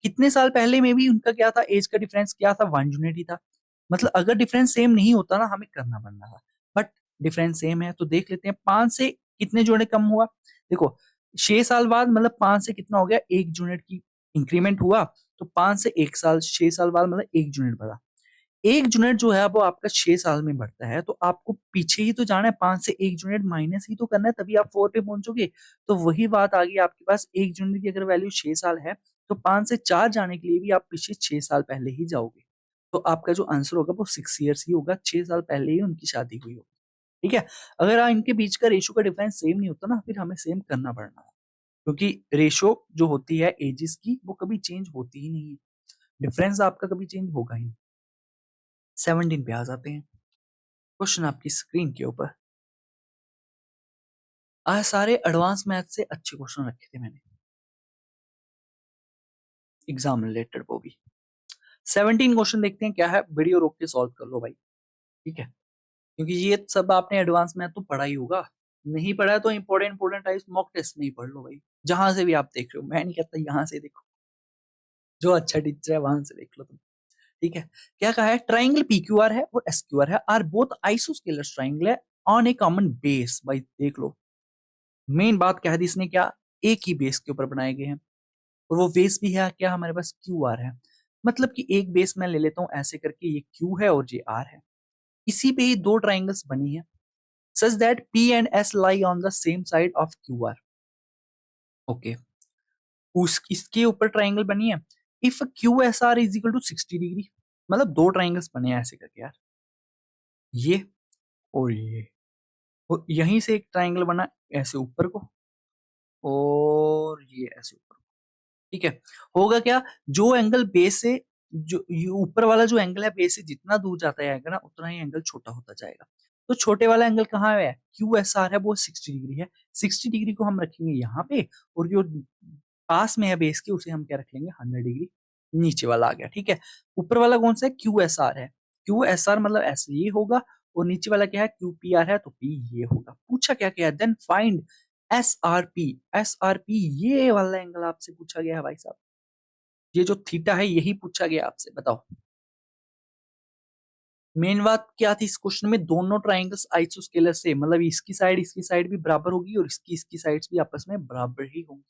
कितने साल पहले में भी उनका क्या था, एज का डिफरेंस क्या था, 1 यूनिट ही था। मतलब अगर डिफरेंस सेम नहीं होता ना हमें करना पड़ना था, बट डिफरेंस सेम है, तो देख लेते हैं 5 से कितने जोड़े कम हुआ। देखो 6 साल बाद मतलब 5 से कितना हो गया, 1 यूनिट की इंक्रीमेंट हुआ, तो 5 से 1 साल, 6 साल बाद मतलब 1 यूनिट बढ़ा। 1 यूनिट जो है वो आपका 6 साल में बढ़ता है, तो आपको पीछे ही तो जाना है, 5 से 1 यूनिट माइनस ही तो करना है, तभी आप 4 पे पहुंचोगे। तो वही बात आ गई आपके पास, 1 यूनिट की अगर वैल्यू 6 साल है, तो 5 से 4 जाने के लिए भी आप पीछे 6 साल पहले ही जाओगे। तो आपका जो आंसर होगा वो 6 ईयर्स ही होगा, 6 साल पहले ही उनकी शादी हुई होगी। ठीक है। अगर इनके बीच का रेशो का डिफरेंस सेम नहीं होता ना, फिर हमें सेम करना पड़ना है, क्योंकि रेशो जो होती है एजिस की वो कभी चेंज होती ही नहीं है, डिफरेंस आपका कभी चेंज होगा ही नहीं। 17 पे आ जाते हैं। क्वेश्चन आपकी स्क्रीन के ऊपर। आज सारे एडवांस मैथ से अच्छे क्वेश्चन रखे थे मैंने एग्जाम रिलेटेड, वो भी 17 क्वेश्चन देखते हैं क्या है, वीडियो रोक के सॉल्व कर लो भाई। ठीक है। क्योंकि ये सब आपने एडवांस मैथ तो पढ़ा ही होगा, नहीं पढ़ा है तो important important types mock test नहीं पढ़ लो भाई, जहां से भी आप देख रहे हो, मैं नहीं कहता यहाँ से देखो, जो अच्छा टीचर है वहां से देख लो तुम। ठीक है। क्या कहा है, ट्राइंगल पी क्यू आर है और एस क्यू आर है, आर बोथ आइसोस्केलर ट्राइंगल है ऑन ए कॉमन बेस, भाई देख लो, मेन बात कह दी इसने क्या, एक ही बेस के ऊपर बनाए गए हैं, और वो बेस भी है क्या हमारे पास, क्यू आर है। मतलब कि एक बेस मैं ले लेता हूं ऐसे करके, ये क्यू है और ये आर है, इसी पे ही दो ट्राइंगल्स बनी है, such that P and S lie on the same side of Q R. Okay. उस इसके ऊपर ट्राइंगल बनी है, if Q S R is equal to 60 degree, मतलब दो ट्राइंगल्स बने हैं ऐसे करके यार, ये और ये, और यहीं से एक ट्राइंगल बना ऐसे ऊपर को, और ये ऐसे ऊपर। ठीक है। होगा क्या, जो एंगल बेस से, जो ये ऊपर वाला जो एंगल है बेस से जितना दूर जाता जाएगा ना, उतना ही एंगल छोटा होता जाएगा। तो छोटे वाला एंगल कहाँ है, क्यू एस आर है, वो 60 डिग्री है, 60 डिग्री को हम रखेंगे यहाँ पे, और जो पास में है बेस के उसे हम क्या रख लेंगे, 100 डिग्री। नीचे वाला आ गया। ठीक है। ऊपर वाला कौन सा है, क्यू एस आर है, क्यू एस आर मतलब ऐसे ये होगा, और नीचे वाला क्या है, क्यू पी आर है, तो पी ये होगा। पूछा क्या क्या है, then find S R P. S R P ये वाला एंगल आपसे पूछा गया है भाई साहब, ये जो थीटा है यही पूछा गया आपसे, बताओ। मेन बात क्या थी इस क्वेश्चन में, दोनों ट्राइंगल्स आइसोस्केलर से, मतलब इसकी साइड भी बराबर होगी और इसकी साइड्स भी आपस में बराबर ही होंगी।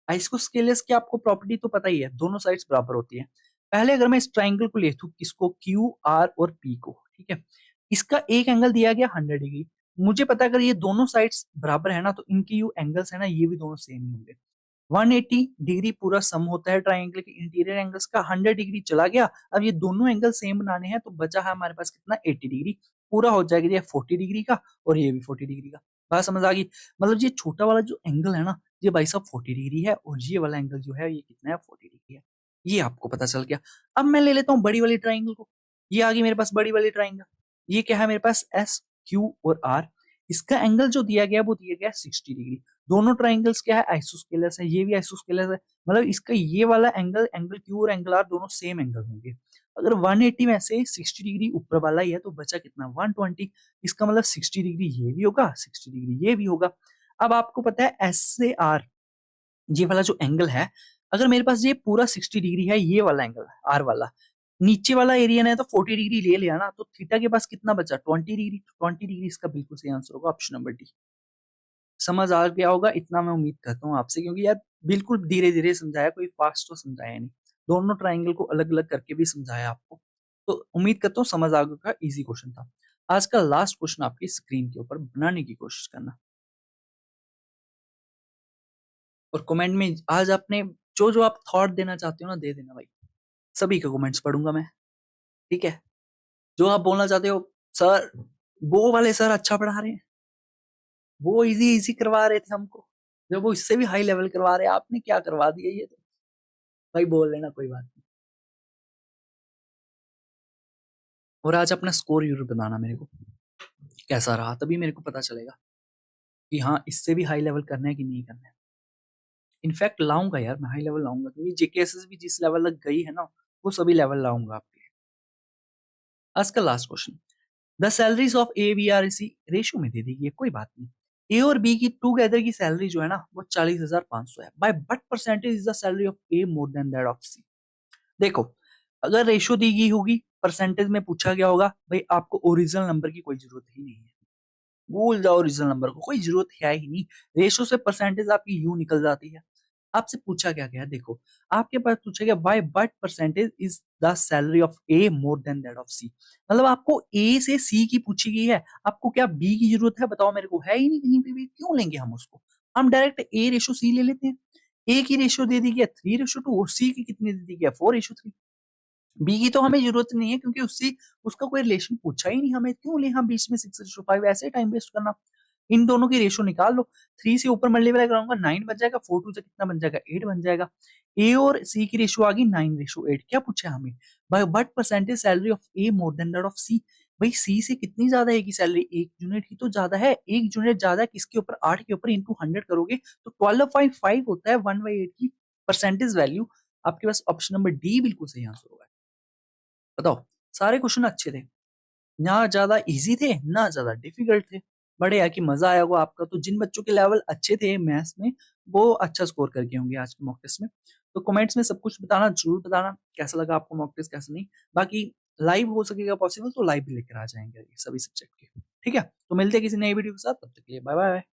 आइसोस्केलर्स की आपको प्रॉपर्टी तो पता ही है, दोनों साइड्स बराबर होती है। पहले अगर मैं इस ट्राइंगल को ले लूं, किसको, क्यू आर और पी को, ठीक है, इसका एक एंगल दिया गया 100 डिग्री, मुझे पता है अगर ये दोनों साइड्स बराबर है ना, तो इनके जो एंगल्स है ना ये भी दोनों सेम ही होंगे। 180 डिग्री पूरा सम होता है ट्राइंगल के इंटीरियर एंगल्स का, 100 डिग्री चला गया, अब ये दोनों एंगल सेम बनाने हैं, तो बचा है हमारे पास कितना, 80 डिग्री, पूरा हो जाएगा ये 40 डिग्री का, और ये भी 40 डिग्री का। बात समझ आ गई। मतलब ये छोटा वाला जो एंगल है ना, ये भाई साहब 40 डिग्री है, और ये वाला एंगल जो है ये कितना है, 40 डिग्री है। ये आपको पता चल गया। अब मैं ले लेता हूँ बड़ी वाली ट्राइंगल को, ये आ गई मेरे पास बड़ी वाली ट्राइंगल, ये क्या है मेरे पास, एस क्यू और आर, इसका एंगल जो दिया गया वो दिया गया 60 डिग्री। दोनों ट्राइंगल्स क्या है, आइसोस्केलस है, ये भी आइसोस्केलस है, मतलब इसका ये वाला एंगल, एंगल क्यू और एंगल आर दोनों सेम एंगल होंगे। अगर 180 में से 60 डिग्री ऊपर वाला ही है, तो बचा कितना, 120, इसका मतलब 60 डिग्री ये भी होगा, 60 डिग्री ये भी होगा। अब आपको पता है एस से आर, ये वाला जो एंगल है, अगर मेरे पास ये पूरा 60 डिग्री है, ये वाला एंगल आर वाला, नीचे वाला एरिया ने तो 40 डिग्री ले लिया ना, तो थीटा के पास कितना बचा, 20 डिग्री, 20 डिग्री इसका बिल्कुल सही आंसर होगा, ऑप्शन नंबर डी। समझ आ गया होगा इतना मैं उम्मीद करता हूँ आपसे, क्योंकि यार बिल्कुल धीरे-धीरे समझाया, कोई फास्ट तो समझाया नहीं। दोनों ट्रायंगल को अलग-अलग करके भी समझाया आपको। तो उम्मीद करता हूँ समझ आ गया होगा, ईज़ी क्वेश्चन था। आज का लास्ट क्वेश्चन आपकी स्क्रीन के ऊपर बनाने की कोशिश करना, और कमेंट में आज आपने जो-जो आप थॉट देना चाहते हो ना, दे देना भाई। सभी के कमेंट्स पढ़ूँगा मैं, ठीक है? जो आप बोलना चाहते हो, सर वो वाले सर अच्छा पढ़ा रहे हैं, वो ईज़ी-ईज़ी करवा रहे थे हमको, जब वो इससे भी हाई लेवल करवा रहे हैं, आपने क्या करवा दिया ये तो? भाई बोल लेना, कोई बात नहीं। और आज अपना स्कोर ज़रूर बताना मेरे को, कैसा रहा? तभी मेरे को पता चलेगा कि हाँ, इससे भी हाई लेवल करना है कि नहीं करना है। इनफैक्ट लाऊँगा यार, मैं हाई लेवल लाऊँगा, क्योंकि जेकेएसएस भी जिस लेवल तक गई है ना, वो सभी लेवल लाऊँगा आपके लिए। आज का last question, the salaries of A, B are इसी रेशियो में दे दी गई है, कोई बात नहीं। ए और बी की टुगेदर की सैलरी जो है ना, वो 40,500 है। By what percentage is the salary of A more than that of C? देखो, अगर रेशियो दी गई होगी, परसेंटेज में पूछा गया होगा, भई आपको ओरिजिनल नंबर की कोई ज़रूरत ही नहीं है। भूल जाओ ओरिजिनल नंबर को, कोई ज़रूरत है ही नहीं। रेशियो से परसेंटेज आपकी यूँ निकल जाती है। आपसे पूछा क्या गया है, देखो, आपके पास पूछा गया by what percentage is the salary of A more than that of C? मतलब आपको ए से सी की पूछी गई है, आपको क्या बी की ज़रूरत है, बताओ मेरे को? है ही नहीं कहीं पे भी, क्यों लेंगे हम उसको? हम डायरेक्ट ए रेशियो सी ले लेते हैं। ए की रेशियो दे दी गई है 3:2 और सी की कितनी दे दी गई है 4:3। बी की तो हमें ज़रूरत नहीं है, क्योंकि उससे उसका कोई रिलेशन पूछा ही नहीं हमें, क्यों लें हम बीच में 6:5, ऐसे टाइम वेस्ट करना। इन दोनों की रेशियो निकाल लो, 3 से ऊपर मल्टीप्लाई कराऊँगा 9 बन जाएगा, 4 2 से कितना बन जाएगा 8 बन जाएगा। ए और सी की रेशियो आ गई 9:8, क्या पूछा है हमें? By what percentage salary of A more than that of C? भाई सी से कितनी ज़्यादा है ए की सैलरी? 1 यूनिट ही तो ज़्यादा है, 1 यूनिट ज़्यादा है किसके ऊपर? 8 के ऊपर इंटू 100 करोगे तो 12.5 होता है 1/8 की परसेंटेज वैल्यू। आपके पास ऑप्शन नंबर डी बिल्कुल सही आंसर होगा। बताओ, सारे क्वेश्चन अच्छे थे, ना ज़्यादा ईज़ी थे, ना ज़्यादा डिफ़िकल्ट थे। बढ़िया कि मज़ा आया होगा आपका, तो जिन बच्चों के लेवल अच्छे थे मैथ्स में, वो अच्छा स्कोर करके होंगे आज के मॉक टेस्ट में। तो कमेंट्स में सब कुछ बताना, ज़रूर बताना, कैसा लगा आपको मॉक टेस्ट, कैसा नहीं। बाकी लाइव हो सकेगा पॉसिबल तो लाइव भी लेकर आ जाएँगे ये सभी सब्जेक्ट के। ठीक है? तो मिलते हैं किसी नई वीडियो के साथ, तब तक के लिए बाय-बाय।